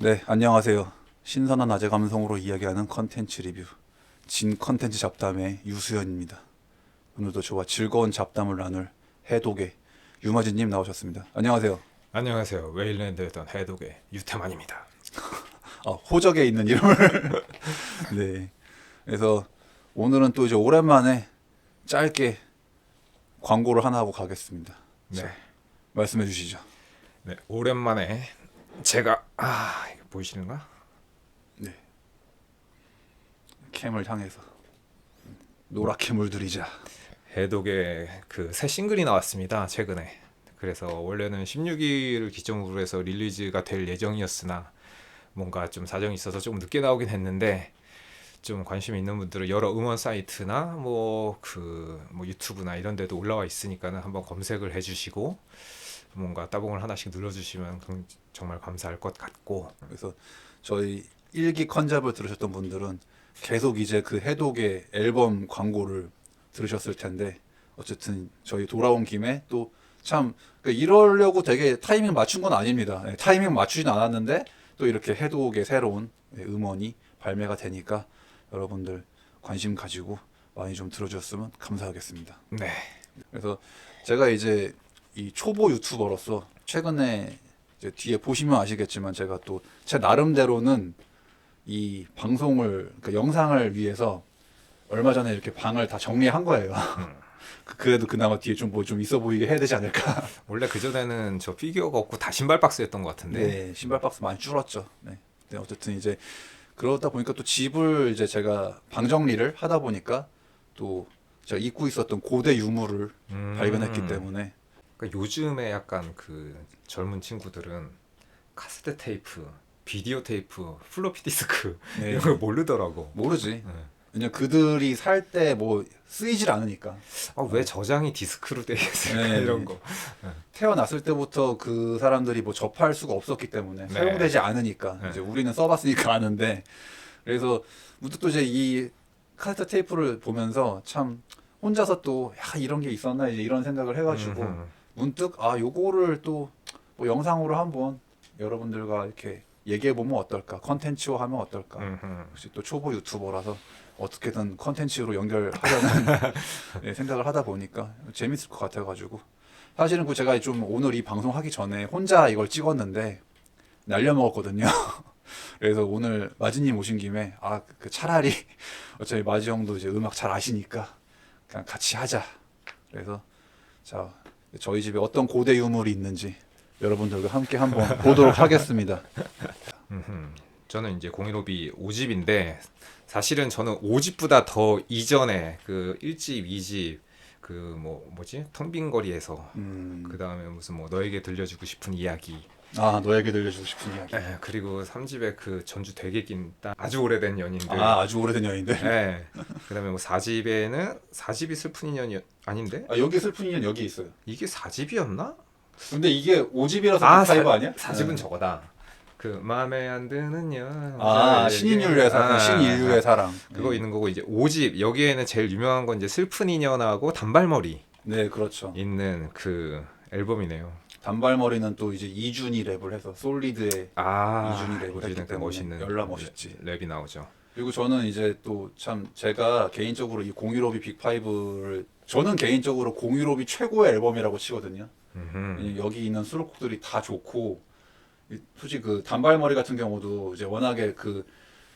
네, 안녕하세요. 신선한 아재 감성으로 이야기하는 컨텐츠 리뷰 진 컨텐츠 잡담의 유수연입니다. 오늘도 저와 즐거운 잡담을 나눌 해독의 유마진님 나오셨습니다. 안녕하세요. 안녕하세요. 웨일랜드에 던 해독의 유태만입니다. 호적에 있는 이름을 네. 그래서 오늘은 또 이제 오랜만에 짧게 광고를 하나 하고 가겠습니다. 네, 자, 말씀해 주시죠. 네 오랜만에 제가 이거 보이시는가? 네. 캠을 향해서 노랗게 물들이자. 해독의 그 새 싱글이 나왔습니다. 최근에. 그래서 원래는 16일을 기점으로 해서 릴리즈가 될 예정이었으나 뭔가 좀 사정이 있어서 좀 늦게 나오긴 했는데 좀 관심 있는 분들은 여러 음원 사이트나 뭐 유튜브나 이런 데도 올라와 있으니까는 한번 검색을 해주시고 뭔가 따봉을 하나씩 눌러주시면 정말 감사할 것 같고. 그래서 저희 1기 컨셉을 들으셨던 분들은 계속 이제 그 해독의 앨범 광고를 들으셨을 텐데 어쨌든 저희 돌아온 김에 또 참 이러려고 되게 타이밍 맞춘 건 아닙니다. 네, 타이밍 맞추진 않았는데 또 이렇게 해독의 새로운 음원이 발매가 되니까 여러분들 관심 가지고 많이 좀 들어주셨으면 감사하겠습니다. 네. 그래서 제가 이제 이 초보 유튜버로서 최근에 이제 뒤에 보시면 아시겠지만 제가 또 제 나름대로는 이 방송을 그러니까 영상을 위해서 얼마 전에 이렇게 방을 다 정리한 거예요. 그래도 그나마 뒤에 좀 뭐 좀 있어 보이게 해야 되지 않을까. 원래 그전에는 저 피규어가 없고 다 신발 박스였던 것 같은데. 네, 신발 박스 많이 줄었죠. 네. 네, 어쨌든 이제 그러다 보니까 또 집을 이제 제가 방 정리를 하다 보니까 또 제가 잊고 있었던 고대 유물을 발견했기 때문에. 그러니까 요즘에 약간 그 젊은 친구들은 카세트 테이프, 비디오 테이프, 플로피 디스크 네. 이런 걸 모르더라고. 모르지. 네. 왜냐 그들이 살 때 뭐 쓰이질 않으니까. 왜 저장이 디스크로 돼 있을까 네. 이런 거. 태어났을 때부터 그 사람들이 뭐 접할 수가 없었기 때문에 네. 사용되지 않으니까 네. 이제 우리는 써봤으니까 아는데. 그래서 문득 또 이제 이 카세트 테이프를 보면서 참 혼자서 또 이런 게 있었나 이제 이런 생각을 해가지고 문득 요거를 또 뭐 영상으로 한번 여러분들과 이렇게 얘기해 보면 어떨까, 컨텐츠화 하면 어떨까. 혹시 또 초보 유튜버라서 어떻게든 컨텐츠로 연결하려는 네, 생각을 하다 보니까 재밌을 것 같아가지고. 사실은 그 제가 좀 오늘 이 방송 하기 전에 혼자 이걸 찍었는데 날려 먹었거든요. 그래서 오늘 마지님 오신 김에 그 차라리 어차피 마지 형도 이제 음악 잘 아시니까 그냥 같이 하자. 그래서 자, 저희 집에 어떤 고대 유물이 있는지 여러분들과 함께 한번 보도록 하겠습니다. 저는 이제 015B 5집인데 사실은 저는 5집보다 더 이전에 그 1집, 2집 그 뭐지? 텅 빈 거리에서 그다음에 무슨 뭐 너에게 들려주고 싶은 이야기. 너에게 들려주고 싶은 이야기. 그리고 3집에 그 전주 되게 긴 딸, 아주 오래된 연인들. 아주 오래된 여인들. 그다음에 뭐 4집이 슬픈 인연이 아닌데? 여기 슬픈 인연 여기 있어요. 이게 4집이었나? 근데 이게 5집이라서 빅5 아니야? 4집은 저거다. 그 마음에 안 드는 연. 신인류의 사랑, 신인류의 사랑. 그거 있는 거고 이제 5집 여기에는 제일 유명한 건 이제 슬픈 인연하고 단발머리. 네, 그렇죠. 있는 그 앨범이네요. 단발머리는 또 이제 이준이 랩을 해서 솔리드의 이준이 랩을 했기 때문에 멋있는 열나 멋있지. 랩이 나오죠. 그리고 저는 이제 또 참 제가 개인적으로 이 공유로비 빅5를 저는 개인적으로 공유로비 최고의 앨범이라고 치거든요. 여기 있는 수록곡들이 다 좋고 솔직히 그 단발머리 같은 경우도 이제 워낙에 그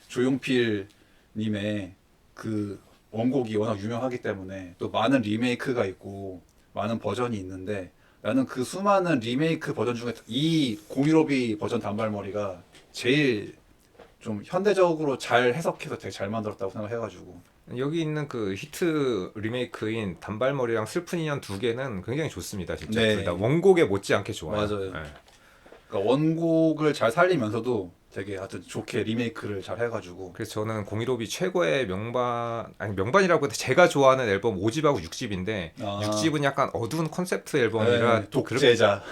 조용필 님의 그 원곡이 워낙 유명하기 때문에 또 많은 리메이크가 있고 많은 버전이 있는데 나는 그 수많은 리메이크 버전 중에 이 공유로비 버전 단발머리가 제일 좀 현대적으로 잘 해석해서 되게 잘 만들었다고 생각해가지고. 여기 있는 그 히트 리메이크인 단발머리랑 슬픈 인연 두 개는 굉장히 좋습니다. 진짜 네. 둘 다 원곡에 못지않게 좋아요. 맞아요. 그러니까 원곡을 잘 살리면서도 되게 하여튼 좋게 리메이크를 잘 해가지고. 그래서 저는 015B 최고의 명반이라고 해도 제가 좋아하는 앨범 5집하고 6집인데 6집은 약간 어두운 컨셉트 앨범이라 네, 독재자.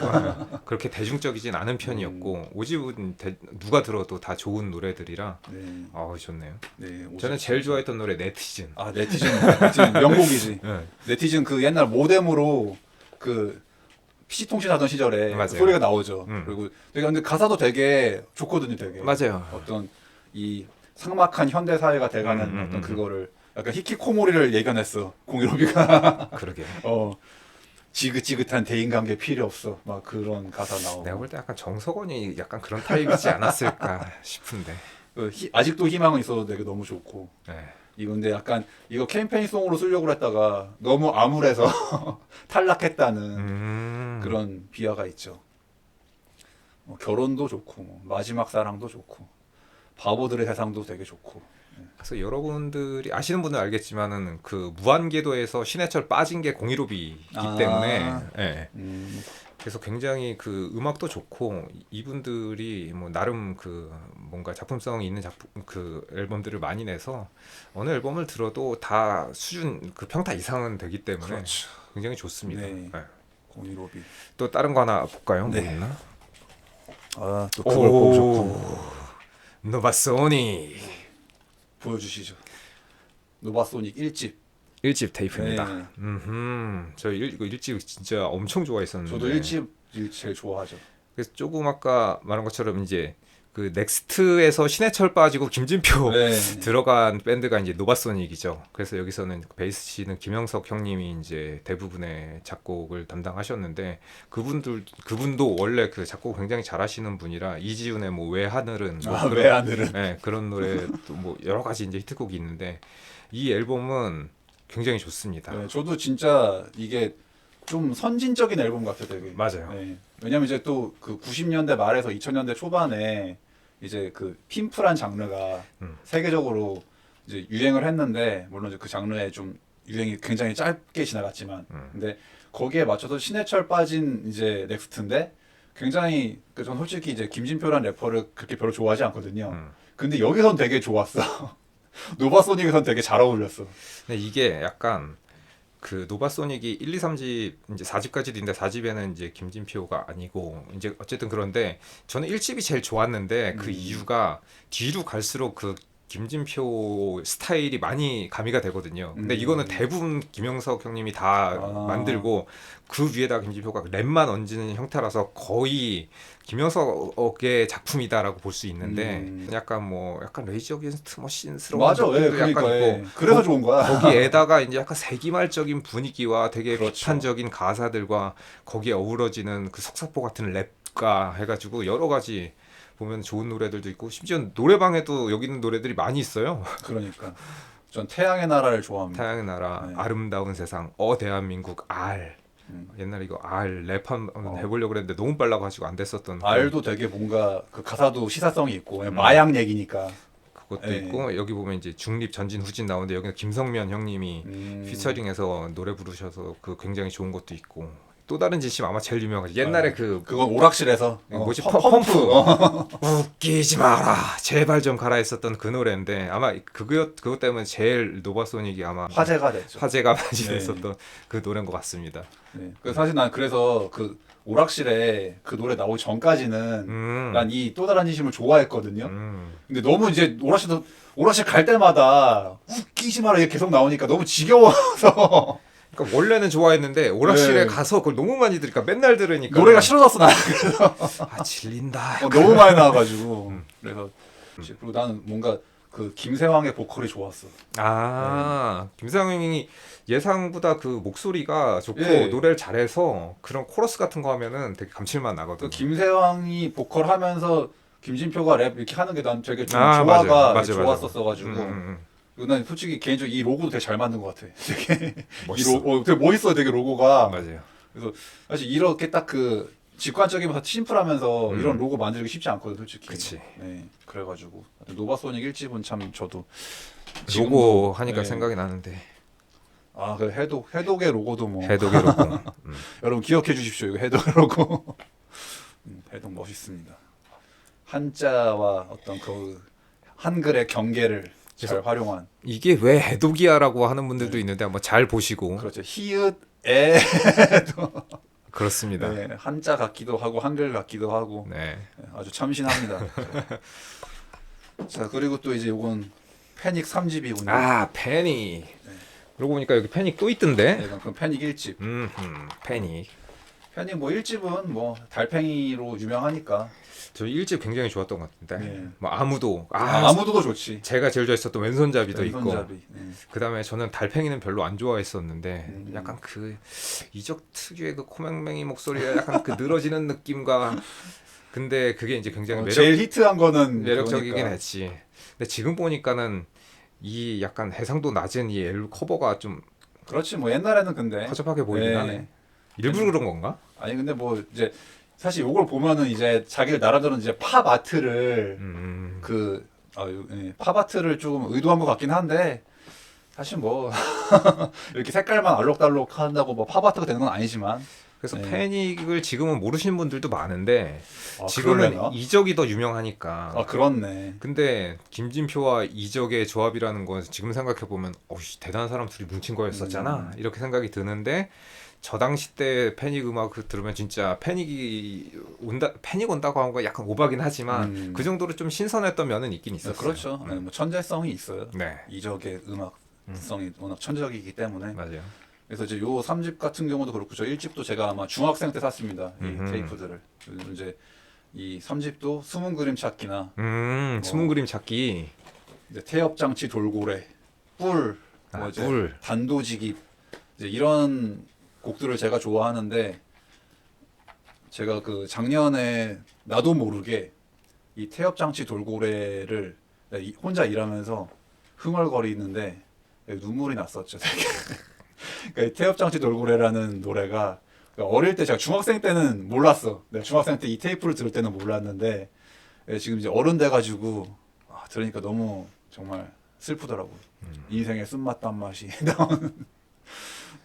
그렇게 대중적이진 않은 편이었고 5집은 누가 들어도 다 좋은 노래들이라 네. 좋네요. 네, 저는 제일 좋아했던 노래 네티즌. 네티즌 명곡이지. 네. 네티즌 그 옛날 모뎀으로 그 PC 통신하던 시절에 그 맞아요. 소리가 나오죠. 음. 그리고 되게 근데 가사도 되게 좋거든요, 되게. 맞아요. 어떤 이 삭막한 현대 사회가 돼가는 어떤 그거를 약간 히키코모리를 예견했어. 공유로비가 그러게. 지긋지긋한 대인관계 필요 없어. 막 그런 가사 나오고. 내가 볼 때 약간 정석원이 약간 그런 타입이지 않았을까 싶은데. 아직도 희망은 있어도 되게 너무 좋고. 네. 이건데 약간 이거 캠페인송으로 쓰려고 했다가 너무 암울해서 탈락했다는 그런 비하가 있죠. 결혼도 좋고 마지막 사랑도 좋고 바보들의 세상도 되게 좋고. 그래서 여러분들이 아시는 분은 알겠지만은 그 무한궤도에서 신해철 빠진 게 015B이기 아. 때문에 예. 음, 그래서 굉장히 그 음악도 좋고 이분들이 뭐 나름 그 뭔가 작품성이 있는 작품 그 앨범들을 많이 내서 어느 앨범을 들어도 다 수준 그 평타 이상은 되기 때문에 그렇죠. 굉장히 좋습니다. 네. 예. 공유로비. 또 다른 거 하나 볼까요? 네. 뭐 있나? 또 그걸 보여줬고 노바소니 보여주시죠. 노바소닉 1집. 1집 테이프입니다. 네. 저 이거 1집 진짜 엄청 좋아했었는데. 저도 1집 제일 좋아하죠. 그래서 조금 아까 말한 것처럼 이제 그 넥스트에서 신해철 빠지고 김진표 네. 들어간 밴드가 이제 노바소닉이죠. 그래서 여기서는 베이스 치는 김영석 형님이 이제 대부분의 작곡을 담당하셨는데 그분도 원래 그 작곡 굉장히 잘하시는 분이라 이지훈의 뭐 왜 하늘은 뭐 그런, 왜 하늘은. 네, 그런 노래 또 뭐 여러 가지 이제 히트곡이 있는데 이 앨범은 굉장히 좋습니다. 네, 저도 진짜 이게 좀 선진적인 앨범 같아요, 되게. 맞아요. 네. 왜냐면 이제 또 그 90년대 말에서 2000년대 초반에 이제 그 핀프란 장르가 세계적으로 이제 유행을 했는데 물론 이제 그 장르에 좀 유행이 굉장히 짧게 지나갔지만 근데 거기에 맞춰서 신해철 빠진 이제 넥스트인데 굉장히 전 솔직히 이제 김진표란 래퍼를 그렇게 별로 좋아하지 않거든요. 근데 여기선 되게 좋았어. 노바소닉에선 되게 잘 어울렸어. 근데 이게 약간 그 노바소닉이 1, 2, 3집 이제 4집까지도 있는데 4집에는 이제 김진표가 아니고 이제 어쨌든 그런데 저는 1집이 제일 좋았는데 그 이유가 뒤로 갈수록 그 김진표 스타일이 많이 가미가 되거든요. 근데 이거는 대부분 김영석 형님이 다 만들고 그 위에다 김진표가 랩만 얹는 형태라서 거의 김영석의 작품이다라고 볼 수 있는데 약간 레이지 어게인스트 머신스러운 맞아, 예, 느낌도 그러니까 약간 있고 그래서 좋은 거야. 거기에다가 이제 약간 세기말적인 분위기와 되게 그렇죠. 비판적인 가사들과 거기에 어우러지는 그 석사포 같은 랩과 해가지고 여러 가지 보면 좋은 노래들도 있고 심지어 노래방에도 여기 있는 노래들이 많이 있어요. 그러니까 전 태양의 나라를 좋아합니다. 태양의 나라, 네. 아름다운 세상, 대한민국, 알. 옛날에 이거 알 랩 한번 해보려고 그랬는데 너무 빨라가지고 안 됐었던 알도 되게 뭔가 그 가사도 시사성이 있고 마약 얘기니까. 그것도 네. 있고 여기 보면 이제 중립 전진 후진 나오는데 여기는 김성면 형님이 피처링해서 노래 부르셔서 그 굉장히 좋은 것도 있고 또 다른 진심 아마 제일 유명하지 옛날에 그건 오락실에서 뭐지 펌프. 웃기지 마라 제발 좀 가라 했었던 그 노래인데 아마 그것 때문에 제일 노바소닉이 아마 화제가 됐죠. 화제가 많이 네. 됐었던 그 노래인 것 같습니다. 네. 사실 난 그래서 그 오락실에 그 노래 나오기 전까지는 난 이 또 다른 진심을 좋아했거든요. 근데 너무 이제 오락실 갈 때마다 웃기지 마라 이게 계속 나오니까 너무 지겨워서 그러니까 원래는 좋아했는데 오락실에 네. 가서 그걸 너무 많이 들으니까 맨날 들으니까 노래가 싫어졌어 나. 질린다. 너무 많이 나와가지고 그래서 그리고 나는 뭔가 그 김세왕의 보컬이 좋았어. 김상영이 예상보다 그 목소리가 좋고 예. 노래를 잘해서 그런 코러스 같은 거 하면은 되게 감칠맛 나거든. 그 김세왕이 보컬하면서 김진표가 랩 이렇게 하는 게 난 되게 좀 맞아요. 조화가 맞아요. 좋았었어가지고 그리고 난 솔직히 개인적으로 이 로고도 되게 잘 만든 것 같아. 되게 멋있어. 되게 멋있어 되게 로고가. 맞아요. 그래서 사실 이렇게 딱 그 직관적이면서 심플하면서 이런 로고 만들기 쉽지 않거든 솔직히. 그치. 네, 그래가지고 노바소닉 1집은 참 저도 로고 하니까 네. 생각이 나는데 그 해독의 로고도 뭐 해독의 로고. 여러분 기억해 주십시오. 이거 해독의 로고. 해독 멋있습니다. 한자와 어떤 그 한글의 경계를 잘 활용한. 이게 왜 해독이야라고 하는 분들도 있는데 한번 잘 보시고. 그렇죠. 히읗 에 그렇습니다. 네, 한자 같기도 하고 한글 같기도 하고 네. 아주 참신합니다. 자 그리고 또 이제 이건 패닉 3집이군요. 패닉. 그러고 보니까 여기 패닉 또 있던데. 네, 그럼 패닉 1집. 패닉. 패닉 뭐 1집은 뭐 달팽이로 유명하니까. 저 1집 굉장히 좋았던 것 같은데. 네. 뭐 아무도 아무도도 좋지. 제가 제일 좋아했었던 왼손잡이도 있고. 왼손잡이. 네. 그다음에 저는 달팽이는 별로 안 좋아했었는데 약간 음. 그 이적 특유의 그 코맹맹이 목소리가 약간 그 늘어지는 느낌과 근데 그게 이제 굉장히 제일 히트한 거는 매력적이긴 그거니까. 했지. 근데 지금 보니까는 이 약간 해상도 낮은 이 앨 커버가 좀 그렇지 뭐 옛날에는 근데 허접하게 보이긴 네. 하네. 일부러 그런 건가? 아니 근데 뭐 이제 사실 이걸 보면은 이제 자기들 나름대로 이제 팝 아트를 그 팝 아트를 좀 의도한 것 같긴 한데 사실 뭐 이렇게 색깔만 알록달록 한다고 뭐 팝 아트가 되는 건 아니지만 그래서 네. 패닉을 지금은 모르시는 분들도 많은데 아, 지금은 그러려나? 이적이 더 유명하니까. 아 그렇네. 근데 김진표와 이적의 조합이라는 건 지금 생각해 보면 대단한 사람 둘이 뭉친 거였었잖아. 이렇게 생각이 드는데 저 당시 때 패닉 음악 들으면 진짜 패닉 온다고 한 거 약간 오바긴 하지만 그 정도로 좀 신선했던 면은 있긴 있었어요. 그렇죠. 네, 뭐 천재성이 있어요. 네, 이적의 음악성이 워낙 천재적이기 때문에. 맞아요. 그래서 이제 요 3집 같은 경우도 그렇고 저 1집도 제가 아마 중학생 때 샀습니다. 이 테이프들을. 그리고 이제 이 3집도 숨은 그림 찾기나 숨은 그림 찾기. 이제 태엽 장치 돌고래, 뿔, 뭐 이제 뿔. 단도직입 이제 이런 곡들을 제가 좋아하는데 제가 그 작년에 나도 모르게 이 태엽 장치 돌고래를 혼자 일하면서 흥얼거리는데 눈물이 났었죠. 되게. 그러니까 이 태엽 장치 돌고래라는 노래가 그러니까 어릴 때 제가 중학생 때는 몰랐어. 내가 중학생 때 이 테이프를 들을 때는 몰랐는데 지금 이제 어른 돼가지고 들으니까 너무 정말 슬프더라고. 인생의 쓴맛 단맛이 나오는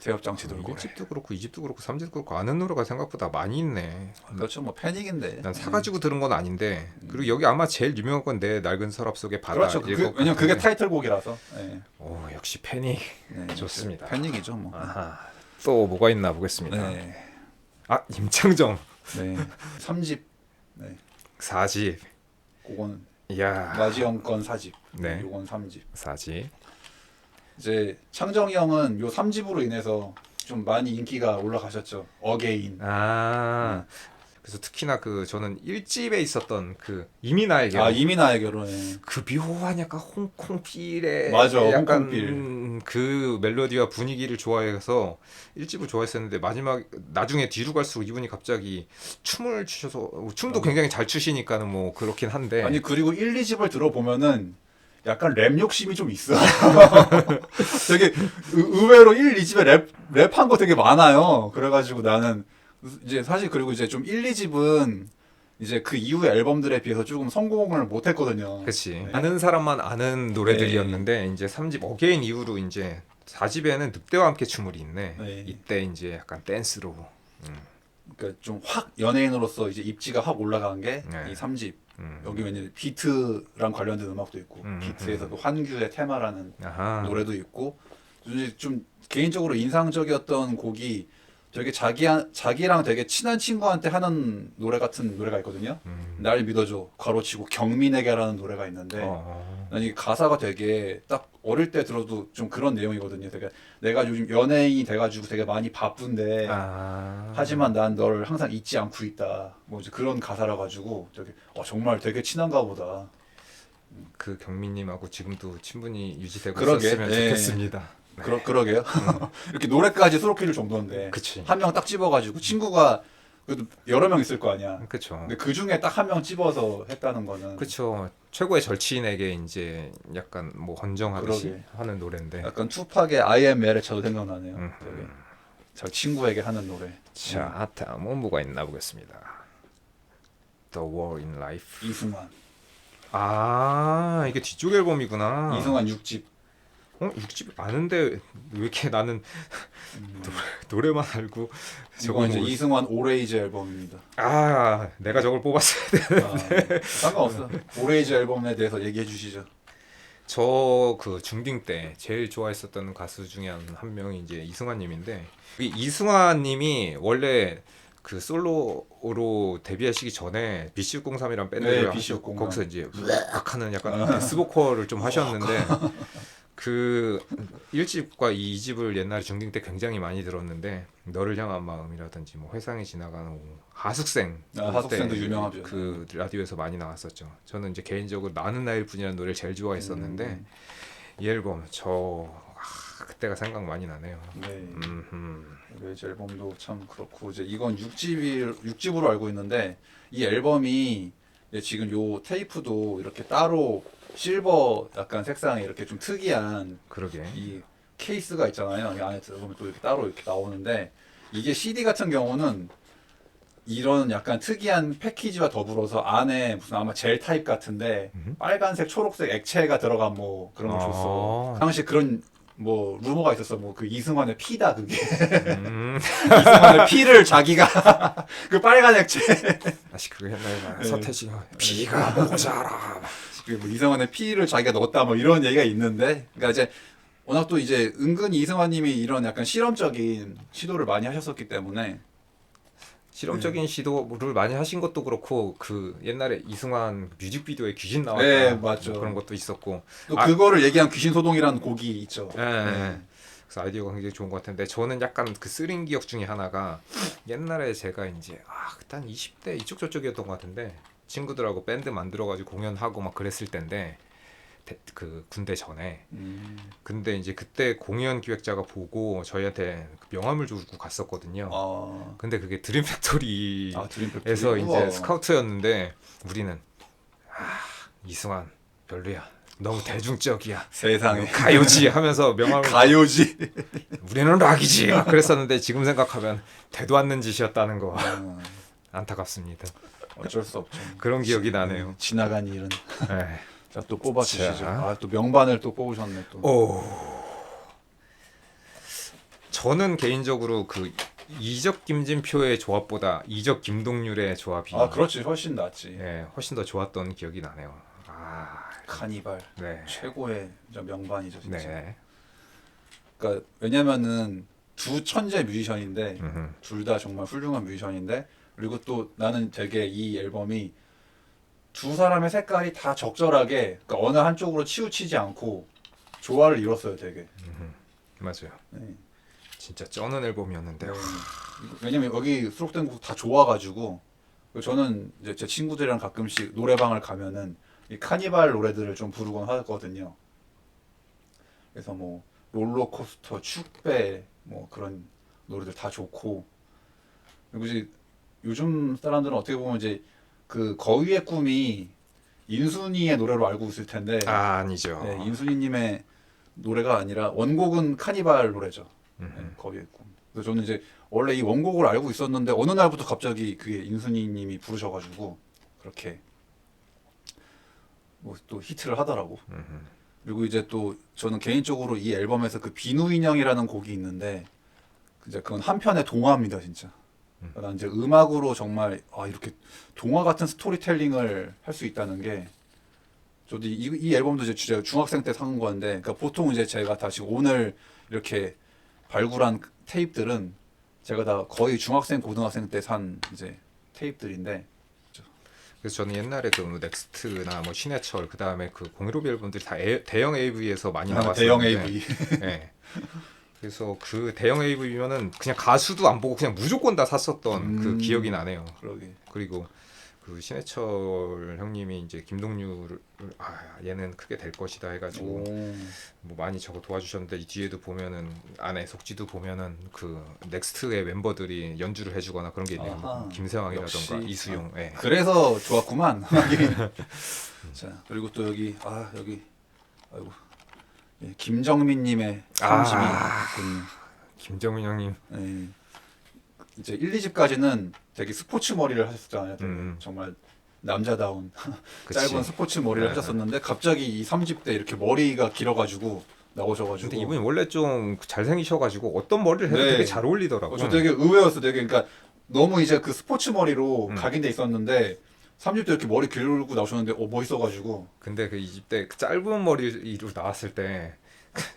태엽 장치 돌고래. 1집도 그렇고 2집도 그렇고 3집도 그렇고 아는 노래가 생각보다 많이 있네. 그렇죠. 뭐 패닉인데. 난 사가지고 들은 건 아닌데 그리고 여기 아마 제일 유명한 건 내 낡은 서랍 속의 바다. 그렇죠. 왜냐면 그게 타이틀곡이라서. 네. 오 역시 패닉. 네, 좋습니다. 패닉이죠 뭐. 아하. 또 뭐가 있나 보겠습니다. 네. 아 임창정 네. 3집. 네. 4집. 그건 이야. 마지영 건 4집. 네. 요건 3집. 4집. 이제 창정이 형은 요 3집으로 인해서 좀 많이 인기가 올라가셨죠. 어게인. 아. 그래서 특히나 그 저는 1집에 있었던 그 이민아의 결혼. 이민아의 결혼에. 그 묘한 약간 홍콩필의 맞아, 약간 홍콩필. 그 멜로디와 분위기를 좋아해서 1집을 좋아했었는데 마지막 나중에 뒤로 갈수록 이분이 갑자기 춤을 추셔서 춤도 굉장히 잘 추시니까는 뭐 그렇긴 한데 아니 그리고 1, 2집을 들어보면은 약간 랩 욕심이 좀 있어. 되게 의외로 1, 2집에 랩한 거 되게 많아요. 그래가지고 나는 이제 사실 그리고 이제 좀 1, 2집은 이제 그 이후의 앨범들에 비해서 조금 성공을 못했거든요. 그치 네. 아는 사람만 아는 노래들이었는데 이제 3집 어게인 이후로 이제 4집에는 늑대와 함께 춤을 있네. 네. 이때 이제 약간 댄스로 그러니까 좀 확 연예인으로서 이제 입지가 확 올라간 게 이 네. 3집. 여기 왠지 비트랑 관련된 음악도 있고 비트에서 그 환규의 테마라는 아하. 노래도 있고 좀 개인적으로 인상적이었던 곡이 되게 자기랑 되게 친한 친구한테 하는 노래 같은 노래가 있거든요. 날 믿어줘 괄호치고 경민에게라는 노래가 있는데 난 이 가사가 되게 딱 어릴 때 들어도 좀 그런 내용이거든요. 되게 내가 요즘 연예인이 돼가지고 되게 많이 바쁜데 하지만 난 널 항상 잊지 않고 있다. 뭐 이제 그런 가사라 가지고 되게 정말 되게 친한가 보다. 그 경민님하고 지금도 친분이 유지되고 그러게, 있었으면 네. 좋겠습니다. 그러게요. 이렇게 노래까지 수록해줄 정도인데 그치. 한 명 딱 집어가지고 친구가 그래도 여러 명 있을 거 아니야. 그쵸. 근데 그 중에 딱 한 명 집어서 했다는 거는 그쵸. 최고의 절친에게 이제 약간 뭐 헌정하듯이 그러게. 하는 노래인데. 약간 투팍의 I am L에 저도 생각나네요. 되게 저 친구에게 하는 노래. 자, 다음은 뭐가 있나 보겠습니다. The War in Life. 이승환. 아, 이게 뒤쪽 앨범이구나. 이승환 6집. 6집 아는데 왜 이렇게 나는 노래만 알고 저거 이제 뭐- 이승환 오레이즈 앨범입니다. 아, 내가 저걸 뽑았어야 돼. 상관없어. 오레이즈 앨범에 대해서 얘기해 주시죠. 저 그 중딩 때 제일 좋아했었던 가수 중에 한 명이 이제 이승환님인데 이 이승환님이 원래 그 솔로로 데뷔하시기 전에 BC603이란 밴드를 네, 하셨고 BC603. 거기서 이제 우악 하는 약간 데스 보컬을 좀 하셨는데 그 1집과 2집을 옛날에 중딩 때 굉장히 많이 들었는데 너를 향한 마음이라든지 뭐 회상이 지나가는 하숙생 하숙생도 그때 유명하죠. 그 라디오에서 많이 나왔었죠. 저는 이제 개인적으로 나는 나일 뿐이라는 노래를 제일 좋아했었는데 이 앨범 그때가 생각 많이 나네요. 네. 음흠. 레이지 앨범도 참 그렇고 이제 이건 6집으로 알고 있는데 이 앨범이 이제 지금 요 테이프도 이렇게 따로 실버 약간 색상의 이렇게 좀 특이한 그러게. 이 케이스가 있잖아요. 이 안에 들어보면 또 이렇게 따로 이렇게 나오는데 이게 CD 같은 경우는 이런 약간 특이한 패키지와 더불어서 안에 무슨 아마 젤 타입 같은데 빨간색, 초록색 액체가 들어간 뭐 그런 걸 줬어. 당시 그런 뭐 루머가 있었어. 뭐 그 이승환의 피다 그게. 이승환의 피를 자기가 그 빨간 액체. 다시 그 옛날에 네. 서태지 피가 모자라. 뭐 이승환의 피를 자기가 넣었다 뭐 이런 얘기가 있는데, 그러니까 이제 워낙 또 이제 은근히 이승환님이 이런 약간 실험적인 시도를 많이 하셨었기 때문에 실험적인 시도를 많이 하신 것도 그렇고 그 옛날에 이승환 뮤직비디오에 귀신 나왔다. 네, 맞죠. 뭐 그런 것도 있었고. 또 그거를 얘기한 귀신소동이라는 곡이 있죠. 네. 그래서 아이디어가 굉장히 좋은 것 같은데 저는 약간 그 쓰린 기억 중에 하나가 옛날에 제가 이제 그때 한 20대 이쪽 저쪽이었던 것 같은데 친구들하고 밴드 만들어가지고 공연하고 막 그랬을 때인데 그 군대 전에 근데 이제 그때 공연 기획자가 보고 저희한테 명함을 주고 갔었거든요. 근데 그게 드림 팩토리에서 드림팩토리. 이제 우와. 스카우트였는데 우리는 이승환 별로야. 너무 대중적이야. 세상에 가요지 하면서 명함을 가요지. 우리는 락이지 막 그랬었는데 지금 생각하면 되도 않는 짓이었다는 거 안타깝습니다. 어쩔 수 없죠. 그런 기억이 나네요. 지나간 일은. 네. 자, 또 뽑아주시죠. 자. 또 명반을 또 뽑으셨네 또. 저는 개인적으로 그 이적 김진표의 조합보다 이적 김동률의 조합이 그렇지, 훨씬 낫지. 훨씬 더 좋았던 기억이 나네요. 카니발 네. 최고의 명반이죠 진짜. 네. 그러니까 왜냐면은 두 천재 뮤지션인데 음흠. 둘 다 정말 훌륭한 뮤지션인데, 그리고 또 나는 되게 이 앨범이 두 사람의 색깔이 다 적절하게, 그러니까 어느 한쪽으로 치우치지 않고 조화를 이뤘어요 되게. 맞아요. 네. 진짜 쩌는 앨범이었는데. 네. 왜냐면 여기 수록된 곡 다 좋아가지고 저는 이제 제 친구들이랑 가끔씩 노래방을 가면은 이 카니발 노래들을 좀 부르곤 하거든요. 그래서 뭐 롤러코스터, 축배 뭐 그런 노래들 다 좋고, 그리고 이제 요즘 사람들은 어떻게 보면 이제 그 거위의 꿈이 인순이의 노래로 알고 있을 텐데 아니죠. 네, 인순이님의 노래가 아니라 원곡은 카니발 노래죠. 네, 거위의 꿈. 그래서 저는 이제 원래 이 원곡을 알고 있었는데 어느 날부터 갑자기 그게 인순이님이 부르셔가지고 그렇게 뭐 또 히트를 하더라고. 그리고 이제 또 저는 개인적으로 이 앨범에서 그 비누 인형이라는 곡이 있는데 이제 그건 한편의 동화입니다 진짜. 난 이제 음악으로 정말 이렇게 동화 같은 스토리텔링을 할 수 있다는 게, 저도 이 앨범도 이제 제가 중학생 때 산 건데, 그러니까 보통 이제 제가 다시 오늘 이렇게 발굴한 테이프들은 제가 다 거의 중학생 고등학생 때 산 이제 테이프들인데. 그래서 저는 옛날에 그 넥스트나 뭐 신해철 그 다음에 그 015B 앨범들이 다 대형 AV에서 많이 나왔었는데. 대형 AV. 네. 그래서 그 대형 AV면은 그냥 가수도 안 보고 그냥 무조건 다 샀었던 그 기억이 나네요. 그러게. 그리고 그 신해철 형님이 이제 김동률을 얘는 크게 될 것이다 해가지고 뭐 많이 저거 도와주셨는데 이 뒤에도 보면은 안에 속지도 보면은 그 넥스트의 멤버들이 연주를 해주거나 그런 게 있네요. 김세왕이라던가 역시. 이수용. 예. 그래서 좋았구만. 자, 그리고 또 여기 아이고 김정민님의 편집이 있군요. 김정민 형님. 네. 이제 1, 2집까지는 되게 스포츠 머리를 하셨잖아요. 되게 정말 남자다운 짧은 스포츠 머리를 하셨었는데 갑자기 이 3집 때 이렇게 머리가 길어가지고 나오셔가지고. 근데 이분이 원래 좀 잘생기셔가지고 어떤 머리를 해도 되게 잘 어울리더라고요. 저 되게 의외였어. 되게 그러니까 너무 이제 그 스포츠 머리로 각인돼 있었는데 3집 때 이렇게 머리 길고 나오셨는데 멋있어가지고. 근데 그 2집 때 그 짧은 머리로 나왔을 때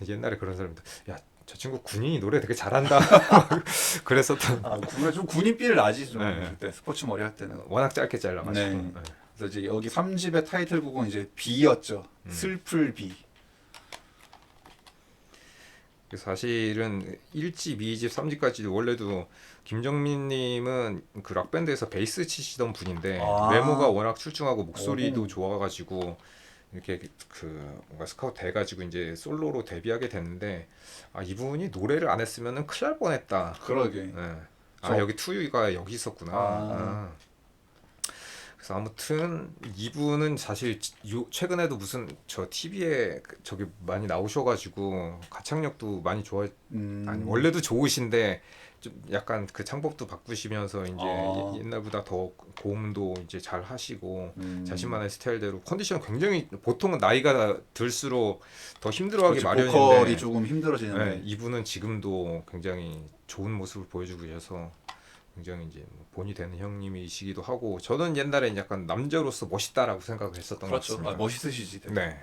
옛날에 그런 사람들 저 친구 군인이 노래 되게 잘한다. 그랬었던. 좀 군인비를 나지 좀. 그때 스포츠 머리 할 때는. 워낙 짧게 잘라가지고. 네. 그래서 이제 여기 3집의 타이틀곡은 이제 비였죠. 슬플 비. 그래서 사실은 1집, 2집, 3집까지 원래도 김정민님은 그 락밴드에서 베이스 치시던 분인데 아. 외모가 워낙 출중하고 목소리도 오. 좋아가지고 이렇게 그 뭔가 스카우트 돼가지고 이제 솔로로 데뷔하게 됐는데 아 이분이 노래를 안 했으면은 큰일 날 뻔했다. 그러게. 예. 아 저- 여기 투유가 여기 있었구나. 아. 그래서 아무튼 이분은 사실 최근에도 무슨 저 TV에 저기 많이 나오셔가지고 가창력도 많이 좋아. 아니 원래도 좋으신데 좀 약간 그 창법도 바꾸시면서 이제 아. 옛날보다 더 고음도 이제 잘 하시고 음. 자신만의 스타일대로 컨디션 굉장히 보통은 나이가 들수록 더 힘들어하기 그렇지, 마련인데 보컬이 조금 힘들어지는데. 네, 이분은 지금도 굉장히 좋은 모습을 보여주고 계셔서 굉장히 이제 뭐 본이 되는 형님이시기도 하고 저는 옛날에 약간 남자로서 멋있다라고 생각을 했었던 것 그렇죠. 같습니다. 아, 멋있으시지. 되게. 네.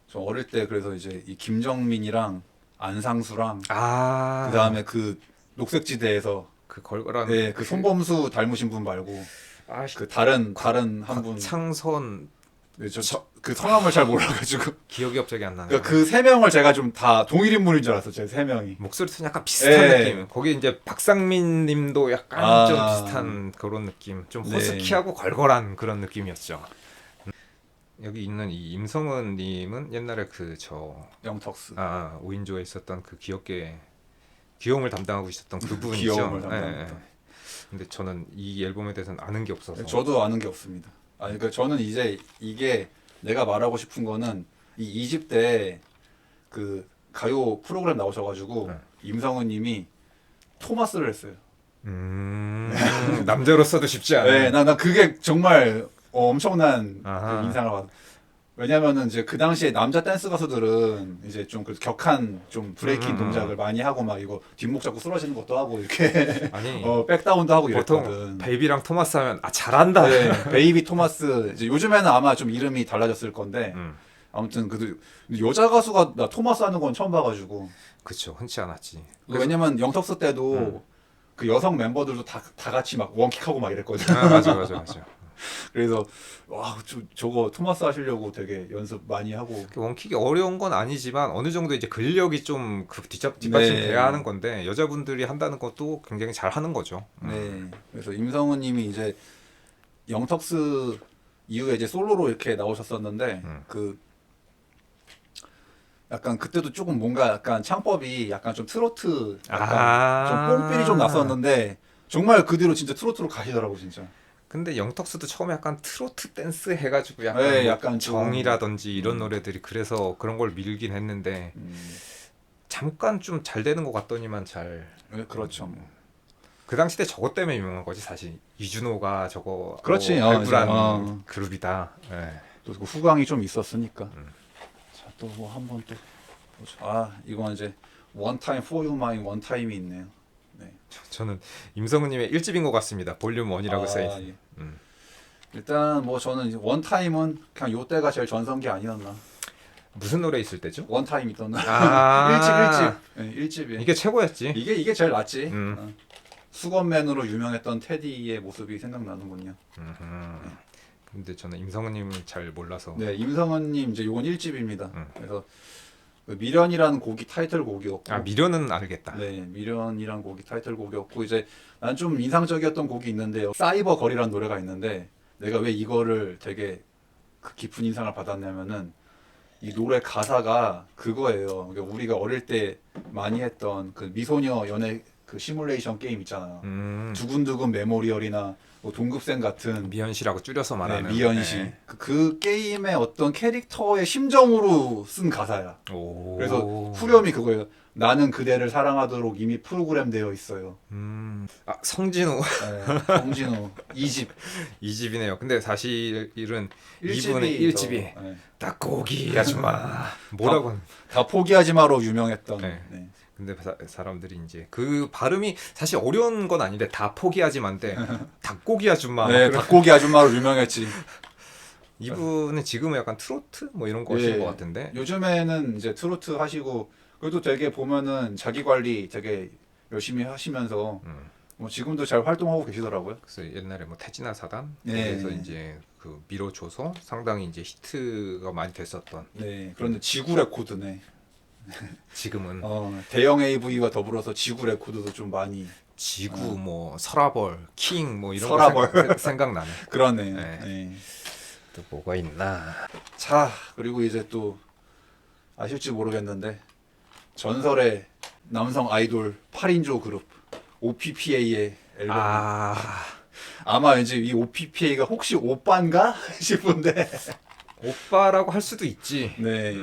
저 어릴 때 그래서 이제 이 김정민이랑 안상수랑 아, 그다음에 그 녹색지대에서 그 걸걸한 네, 그 손범수 닮으신 분 말고 아, 그 다른 한 분. 창선 네, 그 성함을 잘 몰라가지고 기억이 갑자기 안 나네요. 그러니까 그 세 명을 제가 좀 다 동일 인물인 줄 알았어. 제 세 명이. 목소리도 약간 비슷한 네. 느낌. 거기 이제 박상민님도 약간 아. 좀 비슷한 그런 느낌. 좀 네. 허스키하고 걸걸한 그런 느낌이었죠. 여기 있는 이 임성은님은 옛날에 그 저 영턱스. 5인조에 있었던 그 귀여움을 담당하고 있었던 그분이죠. 귀여움을 담당했던. 근데 저는 이 앨범에 대해서는 아는 게 없어서. 저도 아는 게 없습니다. 그러니까 저는 이제 이게 내가 말하고 싶은 거는 이 2집 때 그 가요 프로그램 나오셔가지고 네. 임성은님이 토마스를 했어요. 남자로서도 쉽지 않아요. 네, 나 그게 정말 엄청난 아하. 그 인상을 받. 왜냐면은 이제 그 당시에 남자 댄스 가수들은 이제 좀 그 격한 좀 브레이킹 동작을 많이 하고 막 이거 뒷목 잡고 쓰러지는 것도 하고 이렇게 아니 백다운도 하고 보통 이랬거든. 베이비랑 토마스 하면 잘한다. 네, 베이비 토마스 이제 요즘에는 아마 좀 이름이 달라졌을 건데 음, 아무튼 그 여자 가수가 나 토마스 하는 건 처음 봐가지고 그쵸 흔치 않았지. 왜냐면 영턱스 때도 음. 그 여성 멤버들도 다 같이 막 원킥하고 막 이랬거든. 맞아. 그래서 와 저거 토마스 하시려고 되게 연습 많이 하고. 원킥이 어려운 건 아니지만 어느 정도 이제 근력이 좀 그 네. 뒷받침돼야 하는 건데 여자분들이 한다는 것도 굉장히 잘 하는 거죠. 네. 그래서 임성은님이 이제 영턱스 이후에 이제 솔로로 이렇게 나오셨었는데 그 약간 그때도 조금 뭔가 약간 창법이 약간 좀 트로트 약간 좀 뽕필이 좀 났었는데 정말 그 뒤로 진짜 트로트로 가시더라고 진짜. 근데 영턱스도 처음에 약간 트로트 댄스 해가지고 약간, 네, 뭐 약간 좀- 정이라든지 이런 노래들이 그래서 그런 걸 밀긴 했는데 잠깐 좀 잘 되는 것 같더니만 잘. 네, 그렇죠. 뭐. 그 당시 때 저것 때문에 유명한 거지 사실. 이준호가 저거 그렇지, 발굴한 이제, 그룹이다. 네. 또 그 후광이 좀 있었으니까. 자, 또 뭐 한번 또 보자. 이건 이제 One Time For You Mine One Time이 있네요. 네. 저는 임성은님의 1집인 것 같습니다. 볼륨 1이라고 써있. 예. 일단 뭐 저는 이제 One Time은 그냥 요 때가 제일 전성기 아니었나. 무슨 노래 있을 때죠? One Time 있던 아. 1집. 네, 1집이. 이게 최고였지. 이게 제일 낫지. 음. 수건맨으로 유명했던 테디의 모습이 생각나는군요. 근데 저는 임성은님을 잘 몰라서. 네, 임성은님 이제 요건 1집입니다. 그래서 그 미련이라는 곡이 타이틀곡이었고. 미련은 알겠다. 네, 미련이란 곡이 타이틀곡이었고 이제 난 좀 인상적이었던 곡이 있는데요. 사이버 거리라는 노래가 있는데 내가 왜 이거를 되게 그 깊은 인상을 받았냐면은 이 노래 가사가 그거예요. 그러니까 우리가 어릴 때 많이 했던 그 미소녀 연애 그 시뮬레이션 게임 있잖아요. 두근두근 메모리얼이나 뭐 동급생 같은 미연시라고 줄여서 말하는. 네, 미연시. 네. 그 게임의 어떤 캐릭터의 심정으로 쓴 가사야. 오. 그래서 후렴이 그거예요. 나는 그대를 사랑하도록 이미 프로그램되어 있어요. 성진우 네, 정진호 2집. 2집이네요. 근데 사실은 1집이 이분의 1집이 닭고기 아줌마 뭐라고 하는. 다 포기하지 마로 유명했던. 네. 네. 근데 사람들이 이제 그 발음이 사실 어려운 건 아닌데 다 포기하지만데 닭고기 아줌마. 네, 닭고기 아줌마로 유명했지. 이분은 지금은 약간 트로트 뭐 이런 거 하시는 것 같은데. 요즘에는 이제 트로트 하시고 그래도 되게 보면은 자기 관리 되게 열심히 하시면서 뭐 지금도 잘 활동하고 계시더라고요. 그래서 옛날에 뭐 태진아 사단 네. 그래서 이제 그 밀어줘서 상당히 이제 히트가 많이 됐었던. 네, 그런데 지구 레코드네. 지금은 대형 AV와 더불어서 지구 레코드도 좀 많이 지구 뭐 서라벌, 킹 뭐 이런 서라벌. 거 생각나네. 그러네요. 네. 네. 또 뭐가 있나? 자, 그리고 이제 또 아실지 모르겠는데 전설의 남성 아이돌 8인조 그룹 OPPA의 앨범. 아마 왠지 이 OPPA가 혹시 오빠인가 싶은데. 오빠라고 할 수도 있지. 네.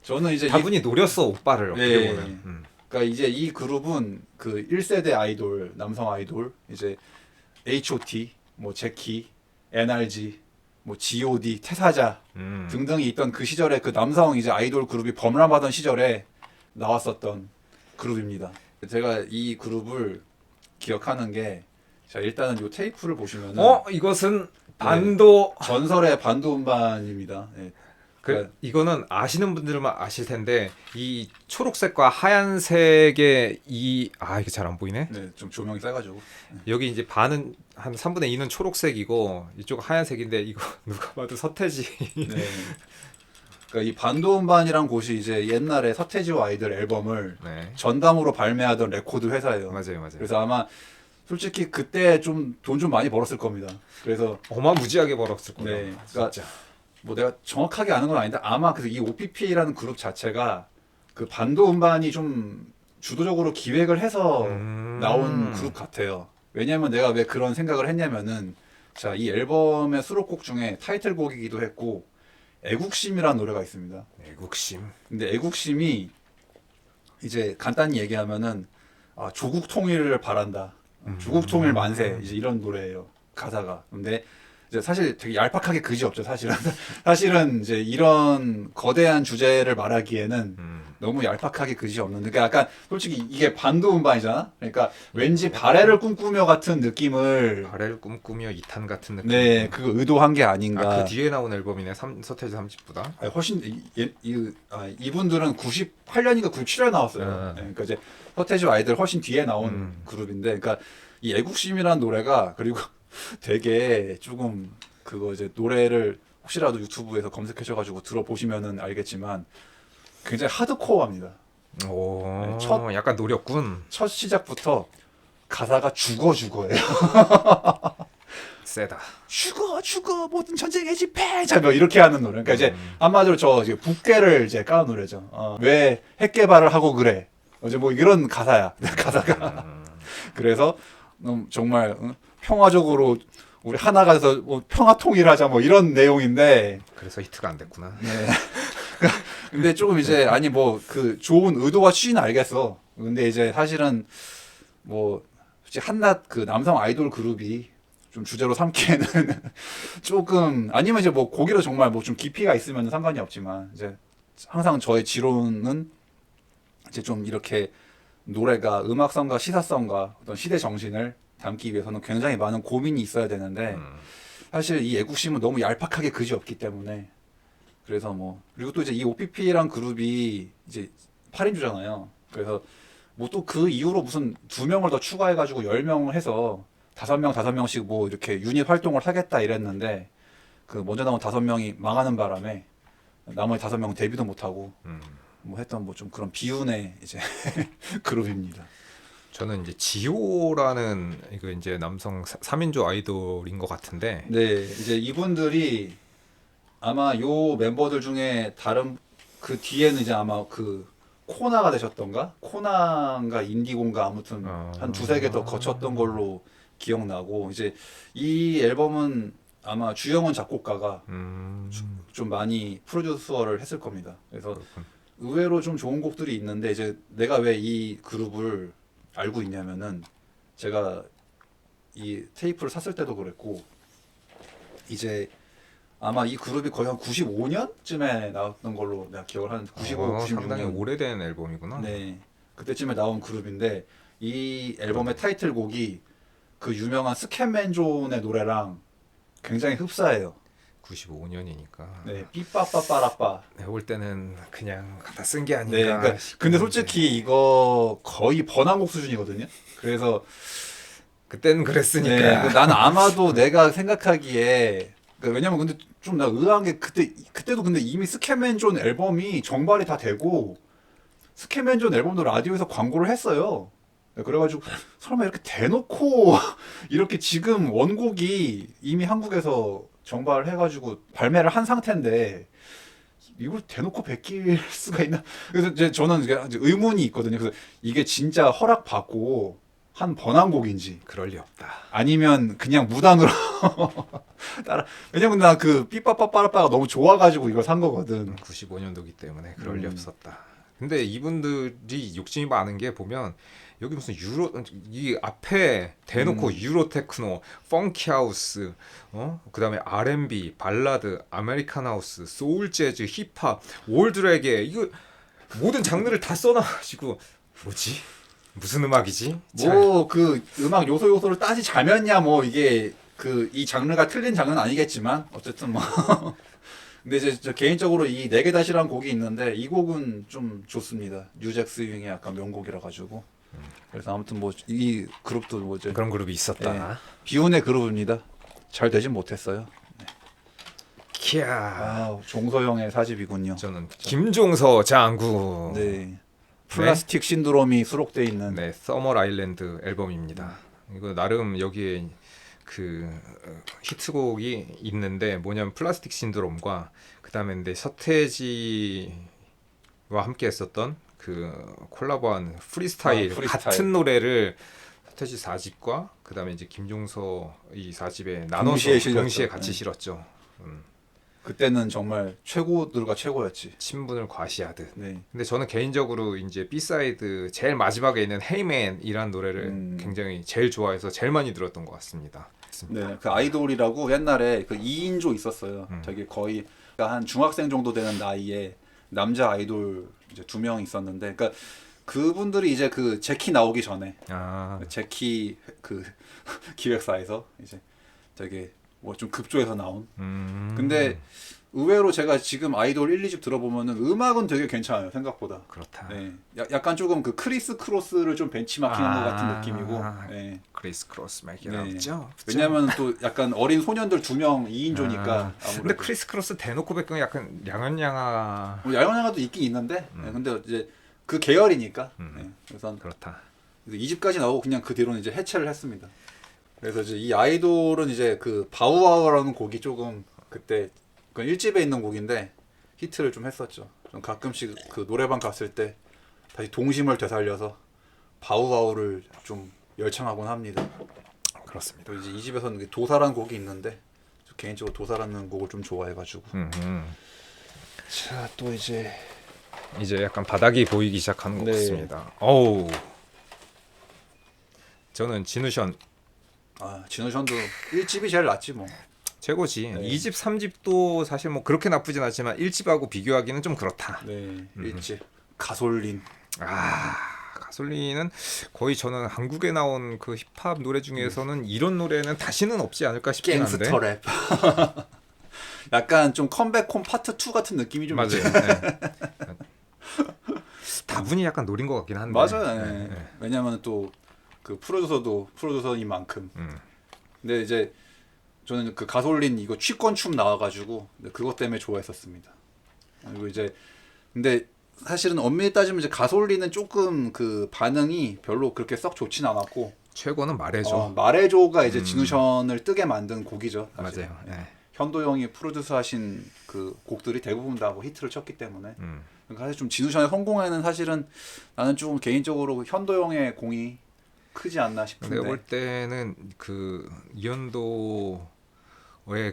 저는 이제 다분히 노렸어 오빠를 어떻게 네. 보면. 그러니까 이제 이 그룹은 그 1세대 아이돌, 남성 아이돌, 이제 H.O.T, 뭐 제키, NRG, 뭐 G.O.D, 태사자 등등이 있던 그 시절에 그 남성 이제 아이돌 그룹이 범람하던 시절에 나왔었던 그룹입니다. 제가 이 그룹을 기억하는 게, 자 일단은 이 테이프를 보시면은 이것은 반도. 전설의 반도 음반입니다. 네. 이거는 아시는 분들만 아실 텐데 이 초록색과 하얀색의 이게 잘 안 보이네. 네, 좀 조명이 세가지고. 여기 이제 반은 한 3분의 2는 초록색이고 이쪽 하얀색인데 이거 누가 봐도 서태지. 네. 그러니까 이 반도 음반이란 곳이 이제 옛날에 서태지와 아이들 앨범을 네. 전담으로 발매하던 레코드 회사예요. 맞아요. 그래서 아마 솔직히 그때 좀 돈 좀 많이 벌었을 겁니다. 그래서 어마무지하게 벌었을 거예요. 네, 그러니까 진짜. 뭐 내가 정확하게 아는 건 아닌데 아마 그래서 이 OPPA라는 그룹 자체가 그 반도 음반이 좀 주도적으로 기획을 해서 나온 그룹 같아요. 왜냐면 내가 왜 그런 생각을 했냐면은, 자, 이 앨범의 수록곡 중에 타이틀곡이기도 했고 애국심이라는 노래가 있습니다. 애국심. 근데 애국심이 이제 간단히 얘기하면은 조국 통일을 바란다. 조국 통일 만세. 이제 이런 노래예요. 가사가. 근데 이제 사실 되게 얄팍하게 그지없죠. 사실은 이제 이런 거대한 주제를 말하기에는 너무 얄팍하게 그지없는. 그러니까 약간 솔직히 이게 반도 음반이잖아. 그러니까 왠지 발해를 꿈꾸며 같은 느낌을. 발해를 꿈꾸며 2탄 같은 느낌. 네, 그거 의도한 게 아닌가. 그 뒤에 나온 앨범이네. 서태지 30보다. 아니, 훨씬 이분들은 98년인가 97년에 나왔어요. 네, 그러니까 이제 서태지와 아이들 훨씬 뒤에 나온 그룹인데, 그러니까 이 애국심이라는 노래가, 그리고 되게 조금 그거 이제 노래를 혹시라도 유튜브에서 검색하셔가지고 들어보시면은 알겠지만 굉장히 하드코어합니다. 오, 네, 약간 노렸군. 첫 시작부터 가사가 죽어예요. 세다. 죽어 모든 전쟁의 집회 자 뭐 이렇게 하는 노래. 그러니까 이제 한마디로 저 이제 북괴를 이제 까는 노래죠. 왜 핵 개발을 하고 그래? 이제 뭐 이런 가사야. 가사가. 그래서 정말 평화적으로 우리 하나가 돼서 뭐 평화 통일하자 뭐 이런 내용인데. 그래서 히트가 안 됐구나. 네. 근데 조금 이제 아니 뭐 그 좋은 의도와 취지는 알겠어. 근데 이제 사실은 뭐 한낱 그 남성 아이돌 그룹이 좀 주제로 삼기에는 조금, 아니면 이제 뭐 고기로 정말 뭐 좀 깊이가 있으면 상관이 없지만, 이제 항상 저의 지론은 이제 좀 이렇게 노래가 음악성과 시사성과 어떤 시대 정신을 담기 위해서는 굉장히 많은 고민이 있어야 되는데, 사실 이 애국심은 너무 얄팍하게 그지없기 때문에. 그래서 뭐, 그리고 또 이제 이 OPP란 그룹이 이제 8인조잖아요. 그래서 뭐 또 그 이후로 무슨 2명을 더 추가해가지고 10명을 해서 5명씩 뭐 이렇게 유닛 활동을 하겠다 이랬는데, 그 먼저 나온 5명이 망하는 바람에 나머지 5명은 데뷔도 못하고 뭐 했던 뭐 좀 그런 비운의 이제 그룹입니다. 저는 이제 지오라는 이거 이제 남성 3인조 아이돌인 것 같은데. 네, 이제 이분들이 아마 요 멤버들 중에 다른 그 뒤에는 이제 아마 그 코나가 되셨던가? 코나인가 인디고인가 아무튼 한 2-3개 더 거쳤던 걸로 기억나고, 이제 이 앨범은 아마 주영원 작곡가가 좀 많이 프로듀서를 했을 겁니다. 그래서 의외로 좀 좋은 곡들이 있는데, 이제 내가 왜 이 그룹을 알고 있냐면은, 제가 이 테이프를 샀을 때도 그랬고, 이제 아마 이 그룹이 거의 한 95년쯤에 나왔던 걸로 내가 기억을 하는데, 95, 96년. 상당히 오래된 앨범이구나. 네, 그때쯤에 나온 그룹인데, 이 앨범의 타이틀곡이 그 유명한 스캔맨존의 노래랑 굉장히 흡사해요. 95년이니까. 네, 삐빠빠빠라빠. 내가 볼 때는 그냥 갖다 쓴 게 아닌가. 네, 그러니까 근데 솔직히 이거 거의 번안곡 수준이거든요. 그래서 그때는 그랬으니까. 네, 난 아마도 내가 생각하기에, 그러니까 왜냐면 근데 좀 나 의아한 게, 그때도 근데 이미 스캔맨존 앨범이 정발이 다 되고 스캐맨존 앨범도 라디오에서 광고를 했어요. 그래가지고 설마 이렇게 대놓고 이렇게 지금 원곡이 이미 한국에서 정발을 해가지고 발매를 한 상태인데 이걸 대놓고 베낄 수가 있나? 그래서 이제 저는 이제 의문이 있거든요. 그래서 이게 진짜 허락받고 한 번안곡인지 그럴 리 없다. 아니면 그냥 무단으로 따라. 왜냐면 나 그 삐빠빠빠라빠가 너무 좋아가지고 이걸 산 거거든. 95년도기 때문에 그럴 리 없었다. 근데 이분들이 욕심이 많은 게 보면 여기 무슨 유로 이 앞에 대놓고 유로 테크노, 펑키 하우스, 그다음에 R&B, 발라드, 아메리칸 하우스, 소울 재즈, 힙합, 올드 레게 이거 모든 장르를 다 써놔가지고 뭐지? 무슨 음악이지? 뭐 그 음악 요소를 따지자면야 뭐 이게 그 이 장르가 틀린 장르는 아니겠지만 어쨌든 뭐 근데 이제 저 개인적으로 이 네개 다시라는 곡이 있는데 이 곡은 좀 좋습니다. 뉴잭스 윙의 약간 명곡이라 가지고 그래서 아무튼 뭐 이 그룹도 뭐 이제 그런 그룹이 있었다. 네, 비운의 그룹입니다. 잘 되진 못했어요. 키야. 아, 종서형의 사집이군요. 저는 김종서 장군. 네. 플라스틱 신드롬이 수록돼 있는 네, 서머 아일랜드 앨범입니다. 이거 나름 여기에 그 히트곡이 있는데 뭐냐면 플라스틱 신드롬과 그다음에 근데 서태지와 함께 했었던 그 콜라보한 프리스타일, 프리스타일. 같은 노래를 서태지 4집과 그다음에 이제 김종서 이 4집에 나눠서 동시에 실렸죠. 동시에 같이 네. 실었죠. 그때는 정말 최고들과 최고였지. 친분을 과시하듯. 네. 근데 저는 개인적으로 이제 B사이드 제일 마지막에 있는 헤이맨이란 노래를 굉장히 제일 좋아해서 제일 많이 들었던 것 같습니다. 네. 그 아이돌이라고 옛날에 그 2인조 있었어요. 되게 거의 한 중학생 정도 되는 나이에 남자 아이돌 이제 2명 있었는데 그러니까 그분들이 이제 그 제키 나오기 전에 아, 제키 그 기획사에서 이제 되게 뭐 좀 급조해서 나온. 근데 의외로 제가 지금 아이돌 1, 2집 들어보면은 음악은 되게 괜찮아요 생각보다. 그렇다. 네, 약간 조금 그 크리스 크로스를 좀 벤치마킹한 것 같은 느낌이고. 네. 크리스 크로스 말기 네. 나왔죠. 왜냐면 또 약간 어린 소년들 2명 2인조니까. 아무래도. 근데 크리스 크로스 대놓고 뵙면 약간 양은양아. 뭐 야영야가도 있긴 있는데. 네, 근데 이제 그 계열이니까. 네, 그래서 그렇다. 2집까지 나오고 그냥 그 뒤로는 이제 해체를 했습니다. 그래서 이제 이 아이돌은 이제 그 바우와우라는 곡이 조금 그때 그 1집에 있는 곡인데 히트를 좀 했었죠. 좀 가끔씩 그 노래방 갔을 때 다시 동심을 되살려서 바우와우를 좀 열창하곤 합니다. 그렇습니다. 또 이제 이 집에서는 도사라는 곡이 있는데 개인적으로 도사라는 곡을 좀 좋아해가지고. 자, 또 이제 약간 바닥이 보이기 시작하는 것 네. 같습니다. 어우, 저는 진우션 진우션도 1집이 제일 낫지 뭐. 최고지. 네. 2집, 3집도 사실 뭐 그렇게 나쁘진 않지만 1집하고 비교하기는 좀 그렇다. 네, 1집 가솔린. 가솔린은 거의 저는 한국에 나온 그 힙합 노래 중에서는 이런 노래는 다시는 없지 않을까 싶긴 한데. 갱스터 랩. 약간 좀 컴백홈 파트 2 같은 느낌이 좀 맞아요. 있죠. 네. 다분히 약간 노린 것 같긴 한데. 맞아요. 네. 네. 왜냐면 또 그 프로듀서인 만큼. 근데 이제 저는 그 가솔린 이거 취권 춤 나와가지고 그것 때문에 좋아했었습니다. 그리고 이제 근데 사실은 엄밀히 따지면 이제 가솔린은 조금 그 반응이 별로 그렇게 썩 좋진 않았고. 최고는 말해줘. 말해줘가 이제 진우션을 뜨게 만든 곡이죠. 사실. 맞아요. 네. 현도 형이 프로듀스하신 그 곡들이 대부분 다 뭐 히트를 쳤기 때문에 그러니까 사실 좀 진우션의 성공에는 사실은 나는 좀 개인적으로 현도 형의 공이 크지 않나 싶은데. 내가 볼 때는 그 이현도의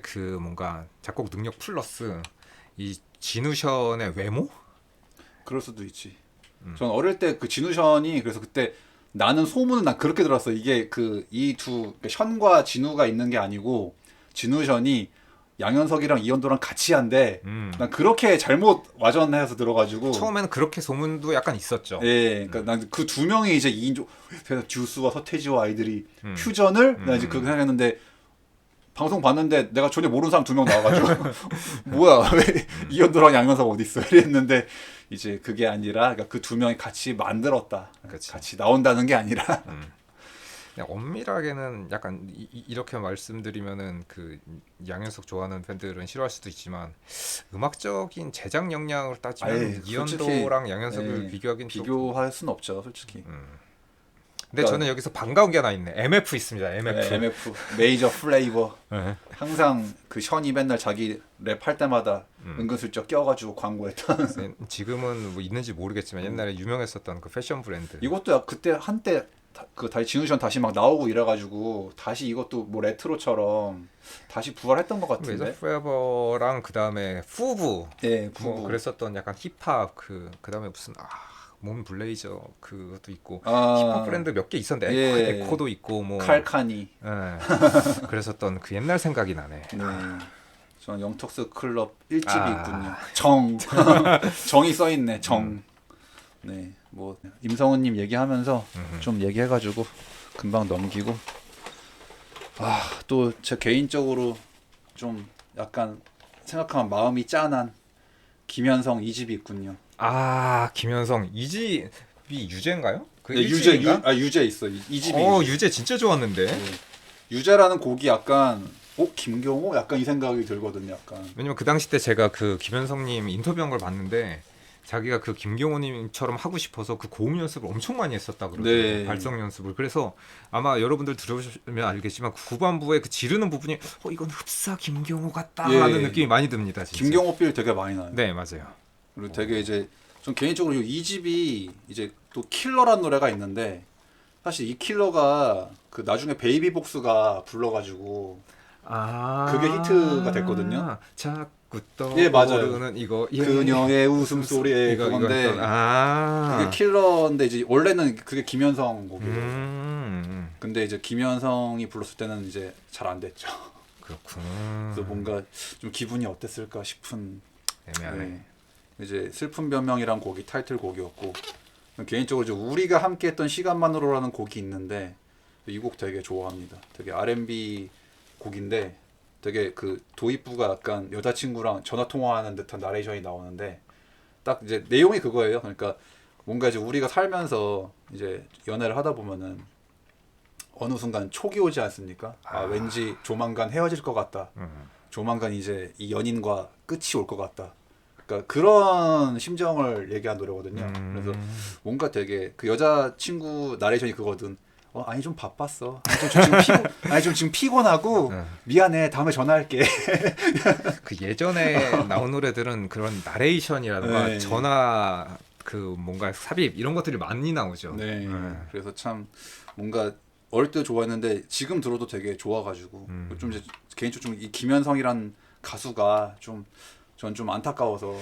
그 뭔가 작곡 능력 플러스 이 진우션의 외모? 그럴 수도 있지. 전 어릴 때 그 진우션이 그래서 그때 나는 소문은 난 그렇게 들었어. 이게 그 이 두 현과 진우가 있는 게 아니고 진우션이 양현석이랑 이현도랑 같이 한데 난 그렇게 잘못 와전해서 들어가지고 처음에는 그렇게 소문도 약간 있었죠. 예, 그러니까 난 그 두 명이 이제 2인조 그래서 듀스와 서태지와 아이들이 퓨전을 나 이제 그렇게 생각했는데 방송 봤는데 내가 전혀 모르는 사람 2명 나와가지고 뭐야 왜 이현도랑 양현석 어디 있어 이랬는데 이제 그게 아니라 그러니까 그 2명이 같이 만들었다. 그치. 같이 나온다는 게 아니라 그냥 엄밀하게는 약간 이렇게 말씀드리면은 그 양현석 좋아하는 팬들은 싫어할 수도 있지만 음악적인 제작 역량을 따지면 이현도랑 양현석을 비교하긴 비교할 수는 없죠, 솔직히. 근데 그러니까, 저는 여기서 반가운 게 하나 있네. MF 있습니다. MF. 네, MF 메이저 플레이버. 네. 항상 그 션이 맨날 자기 랩 할 때마다 은근슬쩍 껴가지고 광고했던. 지금은 뭐 있는지 모르겠지만 옛날에 유명했었던 그 패션 브랜드. 이것도 그때 한때 그 다시 진우션 다시 막 나오고 이래가지고 다시 이것도 뭐 레트로처럼 다시 부활했던 것 같은데. 메이저 프레버랑 그 다음에 푸부. 예, 뭐 부부. 그랬었던 약간 힙합 그 다음에 무슨 몸 블레이저 그것도 있고 아, 힙합 브랜드 몇 개 있었는데 예. 에코도 있고 뭐 칼카니. 예. 그랬었던 그 옛날 생각이 나네. 네. 저는 영턱스 클럽 1집이 아. 있군요. 정. 정이 써 있네. 정. 네. 뭐 임성훈님 얘기하면서 좀 얘기해가지고 금방 넘기고. 또 제 개인적으로 좀 약간 생각하면 마음이 짠한 김현성 2집이 있군요. 김현성 이집이 유재인가요? 그 네, 유재 일집인가? 유재 있어. 2집이. 유재 진짜 좋았는데. 유재라는 곡이 약간 김경호 약간 이 생각이 들거든요. 약간. 왜냐면 그 당시 때 제가 그 김현성님 인터뷰한 걸 봤는데 자기가 그 김경호님처럼 하고 싶어서 그 고음 연습을 엄청 많이 했었다 그러더라고요. 네. 발성 연습을. 그래서 아마 여러분들 들으시면 알겠지만 후반부에 그 지르는 부분이 이건 흡사 김경호 같다 예. 하는 느낌이 많이 듭니다. 진짜. 김경호 필 되게 많이 나요. 네 맞아요. 그리고 되게 이제 전 개인적으로 이 2집이 이제 또 킬러라는 노래가 있는데 사실 이 킬러가 그 나중에 베이비복스가 불러가지고 그게 히트가 됐거든요. 자꾸 예, 맞아요. 떠오르는 이거 그녀의 웃음소리에 이거 그건데 그게 킬러인데 이제 원래는 그게 김현성 곡이에요. 근데 이제 김현성이 불렀을 때는 이제 잘 안 됐죠. 그렇군. 그래서 뭔가 좀 기분이 어땠을까 싶은. 애매하네. 네. 이제 슬픈 변명이란 곡이 타이틀곡이었고 개인적으로 이제 우리가 함께했던 시간만으로라는 곡이 있는데 이 곡 되게 좋아합니다. 되게 R&B 곡인데 되게 그 도입부가 약간 여자친구랑 전화 통화하는 듯한 나레이션이 나오는데 딱 이제 내용이 그거예요. 그러니까 뭔가 이제 우리가 살면서 이제 연애를 하다 보면은 어느 순간 촉이 오지 않습니까? 왠지 조만간 헤어질 것 같다. 조만간 이제 이 연인과 끝이 올 것 같다. 그러니까 그런 심정을 얘기한 노래거든요. 그래서 뭔가 되게 그 여자친구 나레이션이 그거든. 아니 좀 바빴어. 아니 좀 지금 피곤하고 미안해. 다음에 전화할게. 그 예전에 나온 노래들은 그런 나레이션이라든가 네. 전화 그 뭔가 삽입 이런 것들이 많이 나오죠. 네. 그래서 참 뭔가 어릴 때 좋아했는데 지금 들어도 되게 좋아가지고 좀 이제 개인적으로 좀 이 김현성이란 가수가 좀 전 좀 안타까워서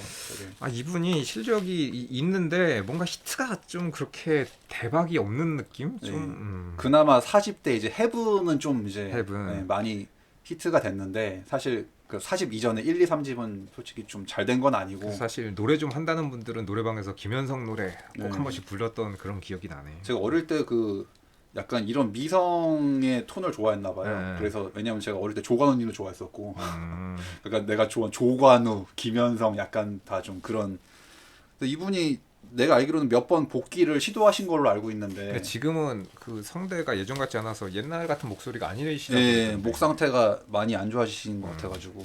되게. 이분이 실력이 있는데 뭔가 히트가 좀 그렇게 대박이 없는 느낌? 네. 좀 그나마 4집 때 이제 헤븐은 좀 이제 헤븐. 네, 많이 히트가 됐는데 사실 그 4집 이전에 1, 2, 3집은 솔직히 좀 잘 된 건 아니고 사실 노래 좀 한다는 분들은 노래방에서 김현성 노래 꼭 네. 한 번씩 불렀던 그런 기억이 나네. 제가 어릴 때 그 약간 이런 미성의 톤을 좋아했나 봐요. 네. 그래서 왜냐면 제가 어릴 때 조관우님을 좋아했었고 그러니까 내가 좋아한 조관우, 김현성 약간 다 좀 그런. 근데 이분이 내가 알기로는 몇 번 복귀를 시도하신 걸로 알고 있는데 근데 지금은 그 성대가 예전 같지 않아서 옛날 같은 목소리가 아니시다. 예, 목 상태가 많이 안 좋아지신 것 같아가지고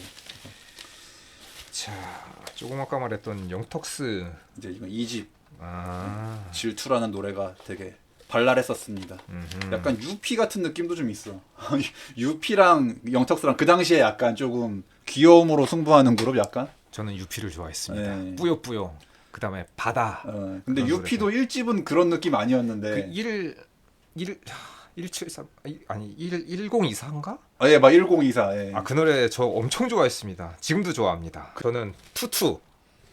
자, 조금 아까 말했던 영턱스 이제 이건 2집 질투라는 노래가 되게 발랄했었습니다. 약간 유피 같은 느낌도 좀 있어. 유피랑 영턱스랑 그 당시에 약간 조금 귀여움으로 승부하는 그룹 약간. 저는 유피를 좋아했습니다. 네. 뿌요뿌요. 그다음에 바다. 근데 유피도 1집은 그런 느낌 아니었는데. 그 173 아니 1024인가? 예, 막 1024. 예. 그 노래 저 엄청 좋아했습니다. 지금도 좋아합니다. 저는 투투.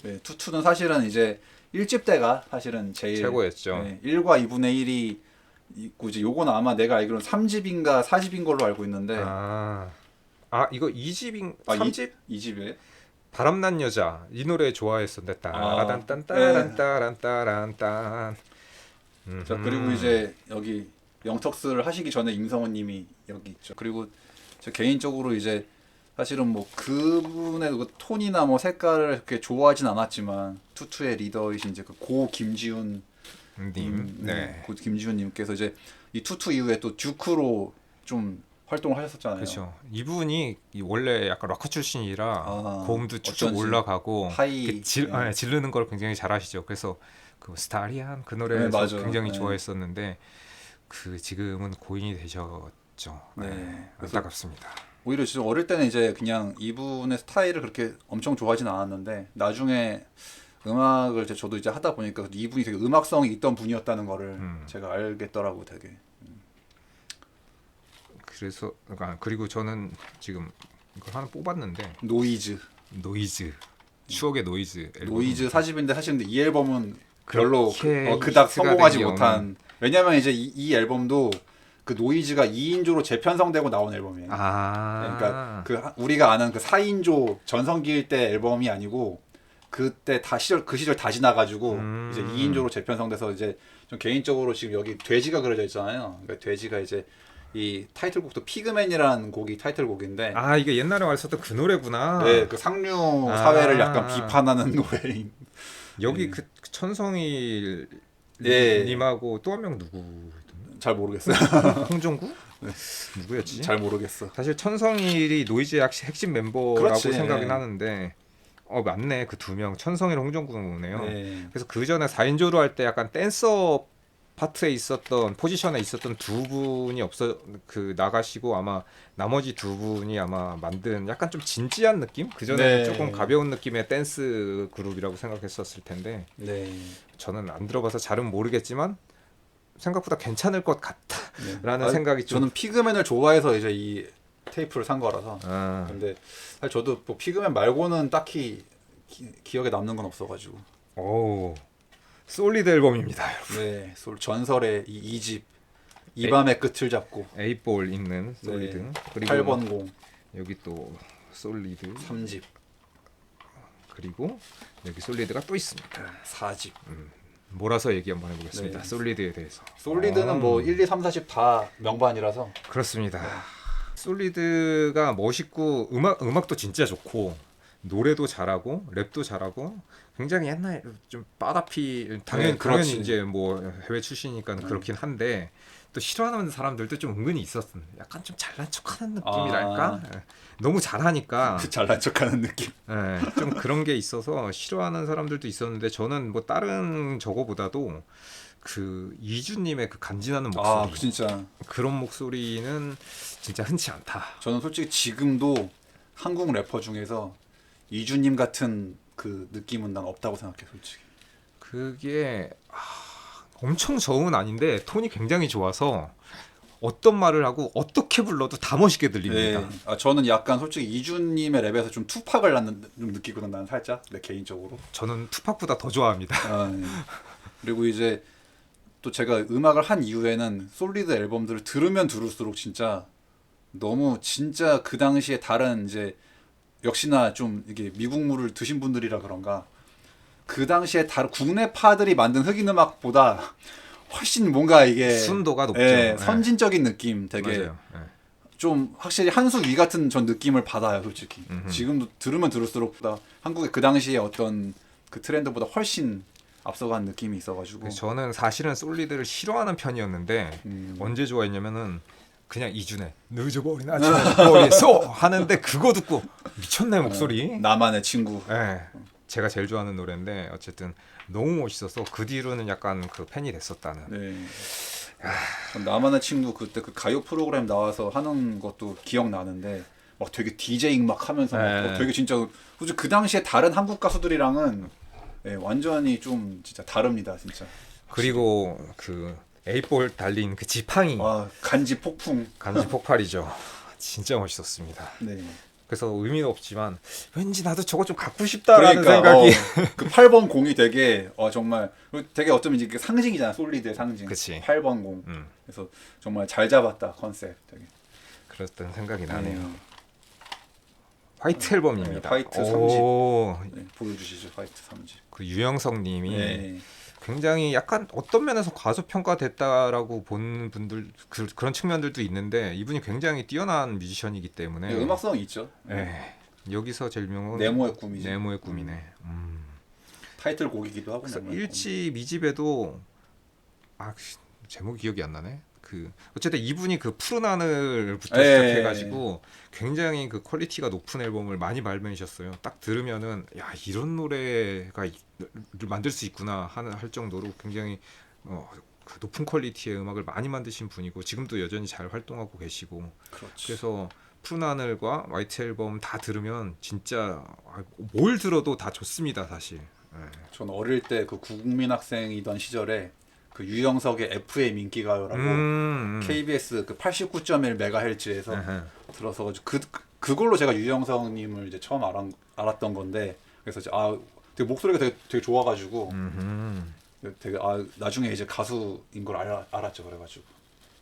네, 투투는 사실은 이제 1집 때가 사실은 제일 최고였죠. 네, 1과 2분의 1이 있고 이제 요거는 아마 내가 알기로는 3집인가 4집인 걸로 알고 있는데 이거 2집인 3집? 2집에 바람난 여자 이 노래 좋아했었는데 따란딴따란따란따란딴 자, 그리고 이제 여기 영턱스를 하시기 전에 임성원님이 여기 있죠. 그리고 저 개인적으로 이제 사실은 뭐 그분의 그 톤이나 뭐 색깔을 그렇게 좋아하진 않았지만 투투의 리더이신 이제 그 고 김지훈 님, 네. 고 김지훈님께서 이제 이 투투 이후에 또 듀크로 좀 활동을 하셨었잖아요. 그렇죠. 이분이 원래 약간 락커 출신이라 아, 고음도 쭉쭉 어쩐지. 올라가고 하이, 네. 지르는 걸 굉장히 잘하시죠. 그래서 그 스타리안 그 네, 노래에서 맞아요. 굉장히 네. 좋아했었는데 그 지금은 고인이 되셨죠. 네. 네, 그래서 안타깝습니다. 오히려 진짜 어릴 때는 이제 그냥 이분의 스타일을 그렇게 엄청 좋아하진 않았는데 나중에 음악을 저도 이제 하다 보니까 이분이 되게 음악성이 있던 분이었다는 거를 제가 알겠더라고 되게. 그래서 그리고 저는 지금 이거 하나 뽑았는데 노이즈. 노이즈 추억의 노이즈 앨범. 노이즈 4집인데 사실 근데 이 앨범은 별로 그렇게 그닥 히트가 성공하지 된 게 못한. 왜냐면 이제 이 앨범도 그 노이즈가 2인조로 재편성되고 나온 앨범이에요. 그러니까 그 우리가 아는 그 4인조 전성기일 때 앨범이 아니고 그때 다 그 시절 다 지나가지고 이제 2인조로 재편성돼서 이제 좀 개인적으로 지금 여기 돼지가 그려져 있잖아요. 그러니까 돼지가 이제 이 타이틀곡도 피그맨이라는 곡이 타이틀곡인데 이게 옛날에 왔었던 그 노래구나. 네, 그 상류 사회를 약간 비판하는 노래인. 여기 그 천성일 예. 님하고 또 한 명 누구? 잘 모르겠어요. 홍종구? 네. 누구였지? 잘 모르겠어. 사실 천성일이 노이즈의 핵심 멤버라고 그렇지. 생각은 네. 하는데 맞네. 그 두 명 천성일 홍종구네요. 네. 그래서 그 전에 4인조로 할 때 약간 댄서 파트에 있었던 포지션에 있었던 두 분이 나가시고 아마 나머지 두 분이 아마 만든 약간 좀 진지한 느낌? 그 전에 네. 조금 가벼운 느낌의 댄스 그룹이라고 생각했었을 텐데 네. 저는 안 들어봐서 잘은 모르겠지만 생각보다 괜찮을 것 같다라는 네. 생각이 좀. 저는 피그맨을 좋아해서 이제 이 테이프를 산 거라서. 아, 근데 사실 저도 뭐 피그맨 말고는 딱히 기억에 남는 건 없어가지고. 오, 솔리드 앨범입니다, 여러분. 네, 전설의 이 2집 이 밤의 끝을 잡고 에이볼 있는 솔리드. 네. 그리고 8번 공 여기 또 솔리드 3집 그리고 여기 솔리드가 또 있습니다. 4집. 몰아서 얘기 한번 해보겠습니다. 네. 솔리드에 대해서. 솔리드는 뭐 1, 2, 3, 4집 다 명반이라서. 그렇습니다. 솔리드가 멋있고 음악도 진짜 좋고 노래도 잘하고 랩도 잘하고 굉장히 옛날 좀 빠다피 당연히 네, 그렇지. 당연히 이제 뭐 해외 출신이니까 그렇긴 한데 또 싫어하는 사람들도 좀 은근히 있었어. 약간 좀 잘난 척하는 느낌이랄까. 너무 잘하니까 그 잘난 척하는 느낌. 좀 그런 게 있어서 싫어하는 사람들도 있었는데 저는 뭐 다른 저거보다도 그 이주님의 그 간지나는 목소리 진짜 그런 목소리는 진짜 흔치 않다. 저는 솔직히 지금도 한국 래퍼 중에서 이주님 같은 그 느낌은 난 없다고 생각해 솔직히. 그게 엄청 저음은 아닌데 톤이 굉장히 좋아서 어떤 말을 하고 어떻게 불러도 다 멋있게 들립니다. 네. 저는 약간 솔직히 이주님의 랩에서 좀 투팍을 좀 느끼거든 난 살짝 내 개인적으로. 저는 투팍보다 더 좋아합니다. 네. 그리고 이제 또 제가 음악을 한 이후에는 솔리드 앨범들을 들으면 들을수록 진짜 너무 진짜 그 당시에 다른 이제 역시나 좀 이게 미국물을 드신 분들이라 그런가 그 당시에 다른 국내 파들이 만든 흑인 음악보다 훨씬 뭔가 이게 순도가 높죠. 선진적인 느낌 되게 맞아요. 좀 확실히 한 수 위 같은 전 느낌을 받아요 솔직히. 지금도 들으면 들을수록 한국의 그 당시에 어떤 그 트렌드보다 훨씬 앞서간 느낌이 있어가지고. 저는 사실은 솔리드를 싫어하는 편이었는데 언제 좋아했냐면은 그냥 이준의 늦어버린 아침 머리에서 하는데 그거 듣고 미쳤네 목소리. 나만의 친구. 제가 제일 좋아하는 노래인데 어쨌든 너무 멋있어서 그 뒤로는 약간 그 팬이 됐었다는. 네. 전 나만의 친구 그때 그 가요 프로그램 나와서 하는 것도 기억나는데 막 되게 디제잉 막 하면서 막 되게 진짜 솔직히 그 당시에 다른 한국 가수들이랑은 완전히 좀 진짜 다릅니다 진짜. 그리고 그 에이볼 달린 그 지팡이. 간지 폭풍. 간지 폭발이죠. 진짜 멋있었습니다. 네. 그래서 의미는 없지만 왠지 나도 저거 좀 갖고 싶다라는 생각이. 그 8번 공이 되게 정말 되게 어쩌면 이제 상징이잖아 솔리드의 상징. 그치. 8번 공. 그래서 정말 잘 잡았다 컨셉 되게. 그랬던 생각이 나네요. 화이트 앨범입니다. 화이트 3집. 네, 보여주시죠 화이트 3집. 그 유영석님이 굉장히 약간 어떤 면에서 과소평가됐다라고 본 분들 그런 측면들도 있는데 이분이 굉장히 뛰어난 뮤지션이기 때문에 음악성이 있죠. 여기서 제일 유명한 네모의 꿈이지. 네모의 꿈이네. 타이틀곡이기도 하고. 그래서 1집, 2집에도 제목이 기억이 안 나네. 그 어쨌든 이분이 그 푸른 하늘부터 예, 시작해가지고 굉장히 그 퀄리티가 높은 앨범을 많이 발매하셨어요. 딱 들으면은 야 이런 노래가 만들 수 있구나 할 정도로 굉장히 그 높은 퀄리티의 음악을 많이 만드신 분이고 지금도 여전히 잘 활동하고 계시고 그렇지. 그래서 푸른 하늘과 화이트 앨범 다 들으면 진짜 뭘 들어도 다 좋습니다 사실. 예. 전 어릴 때 그 국민학생이던 시절에 그 유영석의 FM 인기가요라고 KBS 그 89.1MHz에서 들어서 그걸로 제가 유영석님을 이제 처음 알았던 건데 그래서 이제 되게 목소리가 되게 좋아가지고 되게 나중에 이제 가수인 걸 알았죠. 그래가지고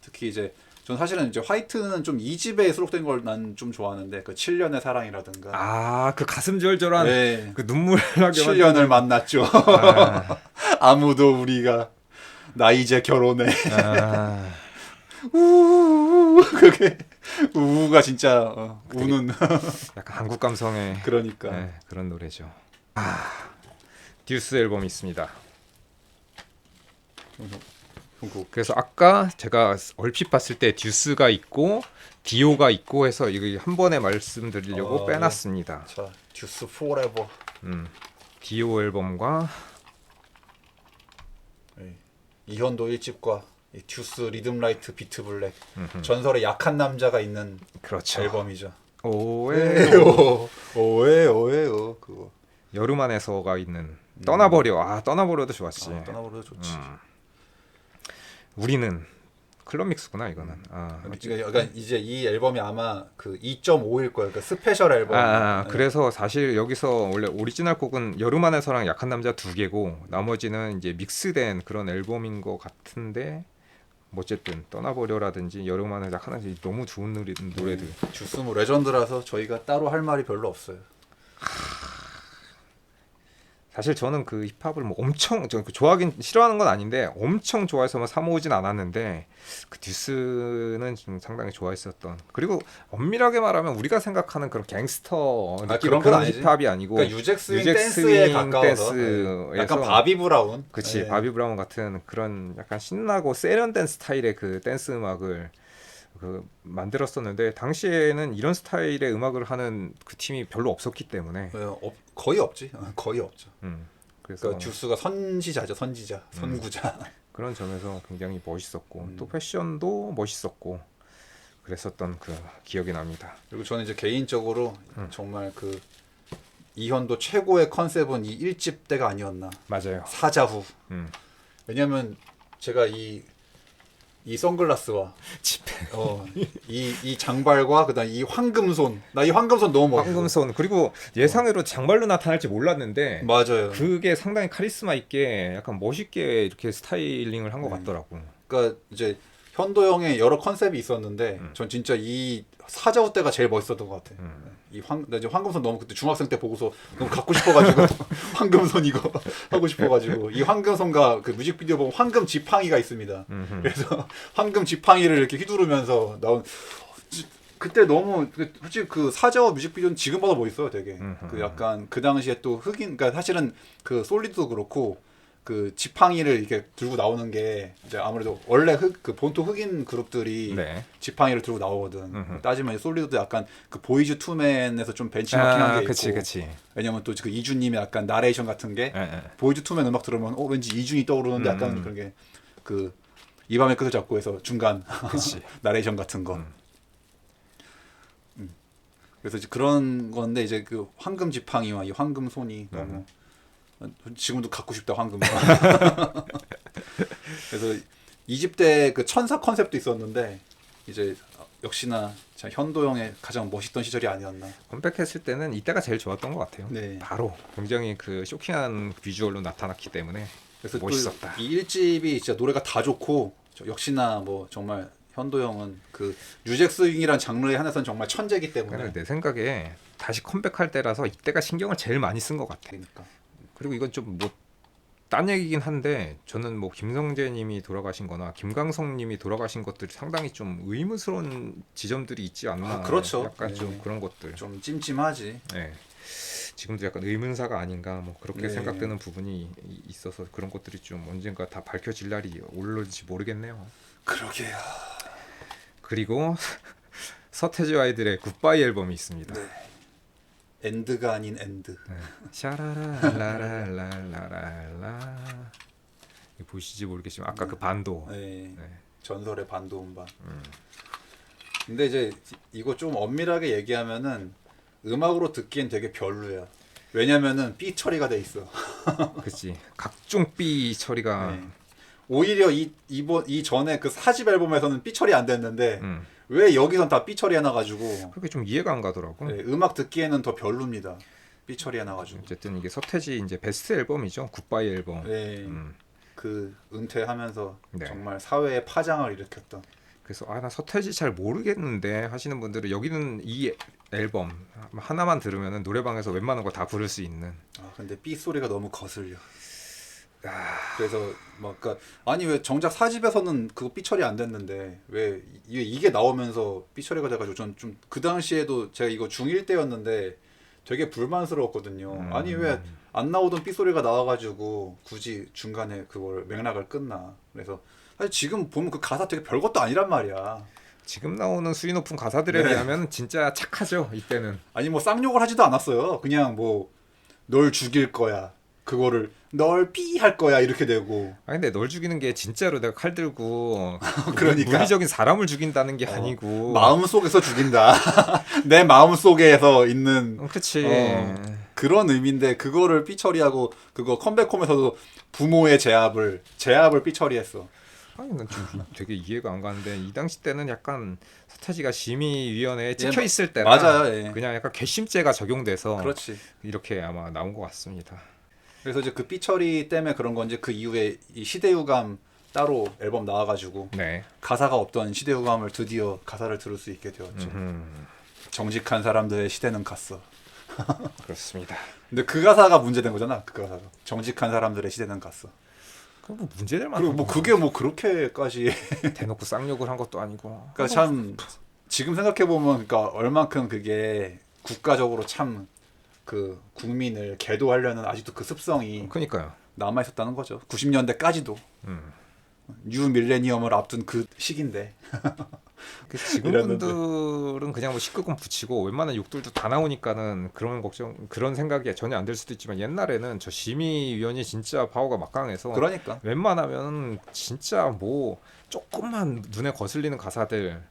특히 이제 전 사실은 이제 화이트는 좀 2집에 수록된 걸 난 좀 좋아하는데 그 7년의 사랑이라든가 그 가슴 절절한 네. 그 눈물 나게 7년을 만났죠. 아무도 우리가 나 이제 결혼해. 우우우 그게 우우가 진짜 우는 약간 한국 감성의 그러니까 네, 그런 노래죠. 듀스 앨범이 있습니다. 그래서 아까 제가 얼핏 봤을 때 듀스가 있고 디오가 있고 해서 이거 한 번에 말씀드리려고 빼놨습니다. 자, 듀스 포레버. 디오 앨범과 이현도 1집과 듀스 리듬 라이트 비트 블랙 전설의 약한 남자가 있는 그렇죠. 앨범이죠. 오에오 오에오 그거. 여름 안에서가 있는 떠나버려. 떠나버려도 좋았지. 떠나버려도 좋지. 우리는 클럽 믹스구나 이거는. 그러니까 이제 이 앨범이 아마 그 2.5일 거예요. 그 스페셜 앨범. 그래서 사실 여기서 원래 오리지널 곡은 여름 안에서랑 약한 남자 2개고 나머지는 이제 믹스된 그런 앨범인 것 같은데 뭐 어쨌든 떠나버려라든지 여름 안에 약한 남자 너무 좋은 노래들. 듀스 뭐 레전드라서 저희가 따로 할 말이 별로 없어요. 사실 저는 그 힙합을 뭐 엄청 좋아하긴 싫어하는 건 아닌데 엄청 좋아해서만 사모으진 않았는데 그 듀스는 좀 상당히 좋아했었던. 그리고 엄밀하게 말하면 우리가 생각하는 그런 갱스터 느낌 그런 힙합이 아니고 그러니까 유잭 스윙 댄스에 가까워서 약간 바비 브라운. 그치. 바비 브라운 같은 그런 약간 신나고 세련된 스타일의 그 댄스 음악을 만들었었는데 당시에는 이런 스타일의 음악을 하는 그 팀이 별로 없었기 때문에 거의 없지. 거의 없죠. 그래서 그러니까 듀스가 선지자죠. 선구자. 그런 점에서 굉장히 멋있었고 또 패션도 멋있었고 그랬었던 그 기억이 납니다. 그리고 저는 이제 개인적으로 정말 그 이현도 최고의 컨셉은 이 1집 때가 아니었나. 맞아요. 사자후. 왜냐면 제가 이 선글라스와 지폐, 이 장발과 그다음 이 황금손, 나 이 황금손 너무 멋있어. 황금손. 그리고 예상외로 장발로 나타날지 몰랐는데 맞아요. 그게 상당히 카리스마 있게 약간 멋있게 이렇게 스타일링을 한 것 같더라고. 그러니까 이제 현도 형의 여러 컨셉이 있었는데 전 진짜 이 사자후 때가 제일 멋있었던 것 같아. 나 이제 황금손 너무 그때 중학생 때 보고서 너무 갖고 싶어가지고 황금손 이거 하고 싶어가지고 이 황금손과 그 뮤직비디오 보면 황금 지팡이가 있습니다. 그래서 황금 지팡이를 이렇게 휘두르면서 나온 그때 너무 솔직히 그 사자후 뮤직비디오는 지금 봐도 멋있어요, 되게. 그 약간 그 당시에 또 흑인, 그러니까 사실은 그 솔리드도 그렇고. 그 지팡이를 이렇게 들고 나오는 게 이제 아무래도 원래 그 본토 흑인 그룹들이 지팡이를 들고 나오거든. 따지면 솔리드도 약간 그 보이즈 투맨에서 좀 벤치마킹한 게 있고. 그치. 왜냐면 또 그 이준님의 약간 나레이션 같은 게 보이즈 투맨 음악 들으면 왠지 이준이 떠오르는데 약간 그런 게 그 이 밤의 끝을 잡고 해서 중간 나레이션 같은 거. 그래서 이제 그런 건데 이제 그 황금 지팡이와 이 황금 손이 너무 지금도 갖고 싶다 황금. 그래서 2집 때 그 천사 컨셉도 있었는데 이제 역시나 현도 형의 가장 멋있던 시절이 아니었나. 컴백했을 때는 이때가 제일 좋았던 것 같아요. 네. 바로 굉장히 그 쇼킹한 비주얼로 나타났기 때문에 그래서 멋있었다. 이 1집이 진짜 노래가 다 좋고 역시나 뭐 정말 현도 형은 그 유잭 스윙이란 장르에 한해서는 정말 천재이기 때문에 내 생각에 다시 컴백할 때라서 이때가 신경을 제일 많이 쓴 것 같아. 그러니까. 그리고 이건 좀 뭐 딴 얘기긴 한데 저는 뭐 김성재님이 돌아가신거나 김광석님이 돌아가신 것들이 상당히 좀 의문스러운 지점들이 있지 않나. 그렇죠. 약간 좀 그런 것들. 좀 찜찜하지. 네. 지금도 약간 의문사가 아닌가 뭐 그렇게 생각되는 부분이 있어서 그런 것들이 좀 언젠가 다 밝혀질 날이 올지 모르겠네요. 그러게요. 그리고 서태지 아이들의 굿바이 앨범이 있습니다. 네. 엔드가 아닌 엔드. 샤라라라라라라라. 이거 보시지 모르겠지만 아까 그 반도. 네. 네. 전설의 반도 음반. 근데 이제 이거 좀 엄밀하게 얘기하면은 음악으로 듣기엔 되게 별로야. 왜냐면은 삐 처리가 돼 있어. 그치. 각종 삐 처리가. 네. 오히려 이 전에 그 4집 앨범에서는 삐 처리 안 됐는데 음. 왜 여기선 다 삐 처리 해놔가지고 그게 좀 이해가 안 가더라고. 네, 음악 듣기에는 더 별로입니다. 삐 처리 해놔가지고. 어쨌든 이게 서태지 이제 베스트 앨범이죠. 굿바이 앨범. 네. 음. 그 은퇴하면서 네. 정말 사회에 파장을 일으켰던. 그래서 나 서태지 잘 모르겠는데 하시는 분들은 여기는 이 앨범 하나만 들으면은 노래방에서 웬만한 거 다 부를 수 있는. 근데 삐 소리가 너무 거슬려. 그래서 막 그러니까 아니 왜 정작 4집에서는 그거 삐 처리 안 됐는데 왜 이게 나오면서 삐 처리가 돼가지고 전 좀 그 당시에도 제가 이거 중1 때였는데 되게 불만스러웠거든요. 아니 왜 안 나오던 삐 소리가 나와가지고 굳이 중간에 그걸 맥락을 끊나. 그래서 사실 지금 보면 그 가사 되게 별것도 아니란 말이야. 지금 나오는 수위 높은 가사들에 네. 비하면 진짜 착하죠. 이때는. 아니 뭐 쌍욕을 하지도 않았어요. 그냥 뭐 널 죽일 거야. 그거를 널 삐 할 거야 이렇게 되고. 아니 근데 널 죽이는 게 진짜로 내가 칼 들고 그러니까. 물리적인 사람을 죽인다는 게 아니고 마음 속에서 죽인다. 내 마음 속에서 있는 그치. 그런 의미인데 그거를 삐 처리하고 그거 컴백홈에서도 부모의 제압을 삐 처리했어. 아니 난 좀 되게 이해가 안 가는데 이 당시 때는 약간 서태지가 심의위원회에 찍혀 있을 때라 맞아요. 예. 그냥 약간 괘씸죄가 적용돼서 그렇지. 이렇게 아마 나온 것 같습니다. 그래서 이제 그 삐 처리 때문에 그런 건지 그 이후에 이 시대유감 따로 앨범 나와가지고 네. 가사가 없던 시대유감을 드디어 가사를 들을 수 있게 되었죠. 정직한 사람들의 시대는 갔어. 그렇습니다. 근데 그 가사가 문제된 거잖아. 그 가사가 정직한 사람들의 시대는 갔어. 그뭐 문제될 만한 그리고 뭐 그게 뭐 그렇게까지 대놓고 쌍욕을 한 것도 아니고. 그러니까 참 지금 생각해 보면 그러니까 얼만큼 그게 국가적으로 참 그 국민을 계도하려는 아직도 그 습성이 그러니까요. 남아 있었다는 거죠. 90년대까지도 뉴 밀레니엄을 앞둔 그 시기인데. 지금 이랬는데. 분들은 그냥 뭐 19금 붙이고 웬만한 욕들도 다 나오니까는 그런 생각이 전혀 안 들 수도 있지만 옛날에는 저 심의위원이 진짜 파워가 막강해서 그러니까 웬만하면 진짜 뭐 조금만 눈에 거슬리는 가사들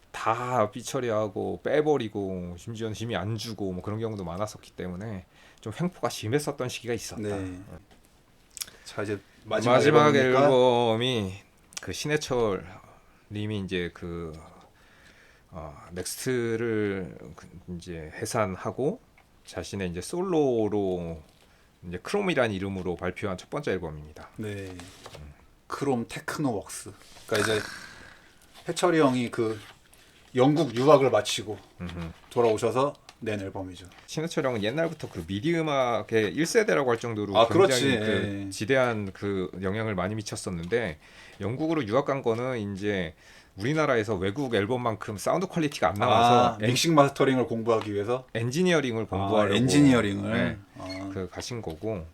다 삐처리하고 빼버리고 심지어는 심의 안 주고 뭐 그런 경우도 많았었기 때문에 좀 횡포가 심했었던 시기가 있었다. 네. 자 이제 마지막 앨범이니까 앨범이 그 신해철 님이 이제 그 넥스트를 이제 해산하고 자신의 이제 솔로로 이제 크롬이라는 이름으로 발표한 첫 번째 앨범입니다. 네. 크롬 테크노웍스. 그러니까 이제 해철이 형이 그 영국 유학을 마치고 돌아오셔서 낸 앨범이죠. 신해철 형은 옛날부터 그 미디 음악의 1세대라고 할 정도로 그렇지. 굉장히 그 예. 지대한 그 영향을 많이 미쳤었는데 영국으로 유학 간 거는 이제 우리나라에서 외국 앨범만큼 사운드 퀄리티가 안 나와서 믹싱 마스터링을 공부하기 위해서 엔지니어링을 공부하려고 엔지니어링을 네, 그 가신 거고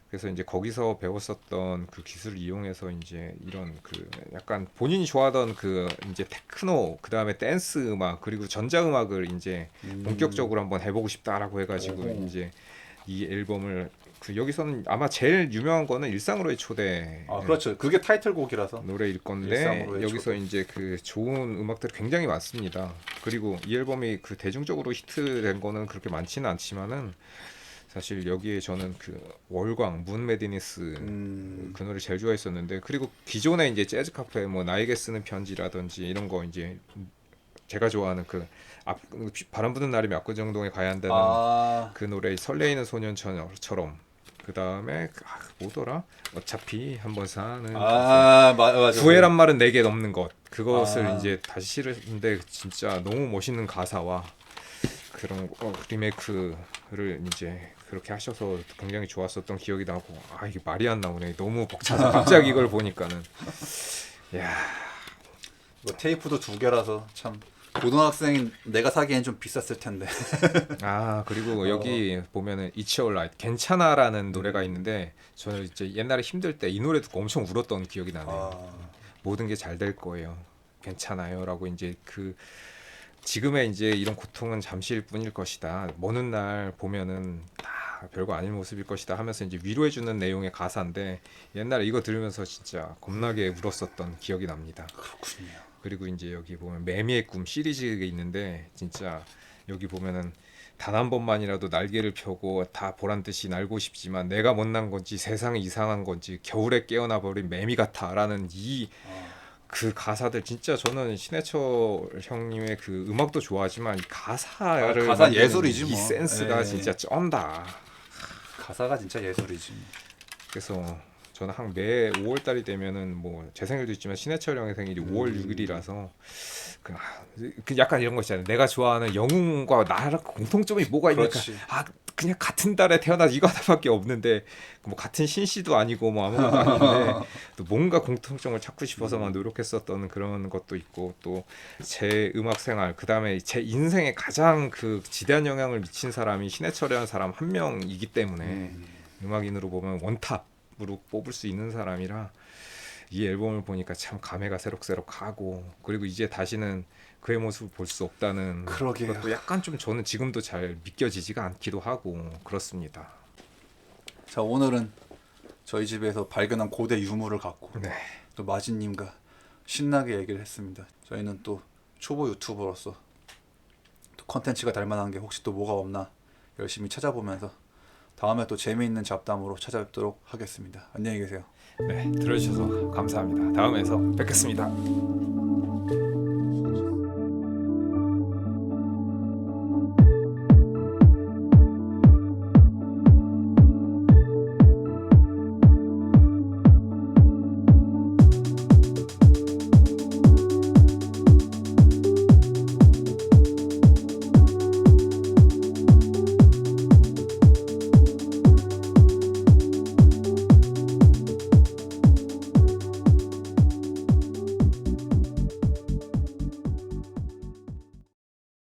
그래서 이제 거기서 배웠었던 그 기술을 이용해서 이제 이런 그 약간 본인이 좋아하던 그 이제 테크노 그다음에 댄스 음악 그리고 전자 음악을 이제 본격적으로 한번 해보고 싶다라고 해가지고 오호. 이제 이 앨범을 그 여기서는 아마 제일 유명한 거는 일상으로의 초대 그렇죠. 그게 타이틀곡이라서. 노래일 건데 일상으로의 여기서 초대. 이제 그 좋은 음악들이 굉장히 많습니다. 그리고 이 앨범이 그 대중적으로 히트된 거는 그렇게 많지는 않지만은 사실 여기에 저는 그 월광 문 메디니스 그 노래 제일 좋아했었는데 그리고 기존에 이제 재즈 카페 뭐 나에게 쓰는 편지라든지 이런 거 이제 제가 좋아하는 그 바람 부는 날이면 압구정동에 가야 한다는 그 노래 설레이는 소년처럼 그 다음에 뭐더라 어차피 한번 사는 맞아. 구애란 말은 내게 넘는 것 그것을 이제 다시 실었는데 진짜 너무 멋있는 가사와 그런 리메이크를 이제 그렇게 하셔서 굉장히 좋았었던 기억이 나고 이게 말이 안 나오네 너무 벅차서 갑자기 이걸 보니까는 야 뭐 테이프도 2개라서 참 고등학생인 내가 사기엔 좀 비쌌을 텐데. 그리고 여기 보면은 It's Alright 괜찮아라는 노래가 있는데 저는 이제 옛날에 힘들 때 이 노래 듣고 엄청 울었던 기억이 나네요. 모든 게 잘 될 거예요. 괜찮아요라고 이제 그 지금의 이제 이런 고통은 잠시일 뿐일 것이다. 먼 날 보면은 다 별거 아닌 모습일 것이다 하면서 이제 위로해주는 내용의 가사인데 옛날에 이거 들으면서 진짜 겁나게 울었었던 기억이 납니다. 그렇군요. 그리고 이제 여기 보면 매미의 꿈 시리즈가 있는데 진짜 여기 보면은 단 한 번만이라도 날개를 펴고 다 보란 듯이 날고 싶지만 내가 못난 건지 세상이 이상한 건지 겨울에 깨어나 버린 매미 같아라는 이 그 가사들 진짜 저는 신해철 형님의 그 음악도 좋아하지만 이 가사를 가사 만드는 예술이지 이 뭐. 센스가 예. 진짜 쩐다. 가사가 진짜 예술이지. 그래서 저는 매 5월 달이 되면은 뭐 제 생일도 있지만 신해철 형의 생일이 5월 6일이라서 그 약간 이런 거 있잖아요. 내가 좋아하는 영웅과 나랑 공통점이 뭐가 있니까 그렇지. 그냥 같은 달에 태어나서 이거 하나밖에 없는데 뭐 같은 신씨도 아니고 뭐 아무것도 아닌데 또 뭔가 공통점을 찾고 싶어서만 노력했었던 그런 것도 있고 또 제 음악 생활 그다음에 제 인생에 가장 그 지대한 영향을 미친 사람이 신해철이라는 사람 한 명이기 때문에 음악인으로 보면 원탑으로 뽑을 수 있는 사람이라 이 앨범을 보니까 참 감회가 새록새록하고 그리고 이제 다시는 그의 모습을 볼 수 없다는 그러게요. 것도 약간 좀 저는 지금도 잘 믿겨지지가 않기도 하고 그렇습니다. 자, 오늘은 저희 집에서 발견한 고대 유물을 갖고 네. 또 마진님과 신나게 얘기를 했습니다. 저희는 또 초보 유튜버로서 또 컨텐츠가 될 만한 게 혹시 또 뭐가 없나 열심히 찾아보면서 다음에 또 재미있는 잡담으로 찾아뵙도록 하겠습니다. 안녕히 계세요. 네, 들어주셔서 감사합니다. 다음에서 뵙겠습니다.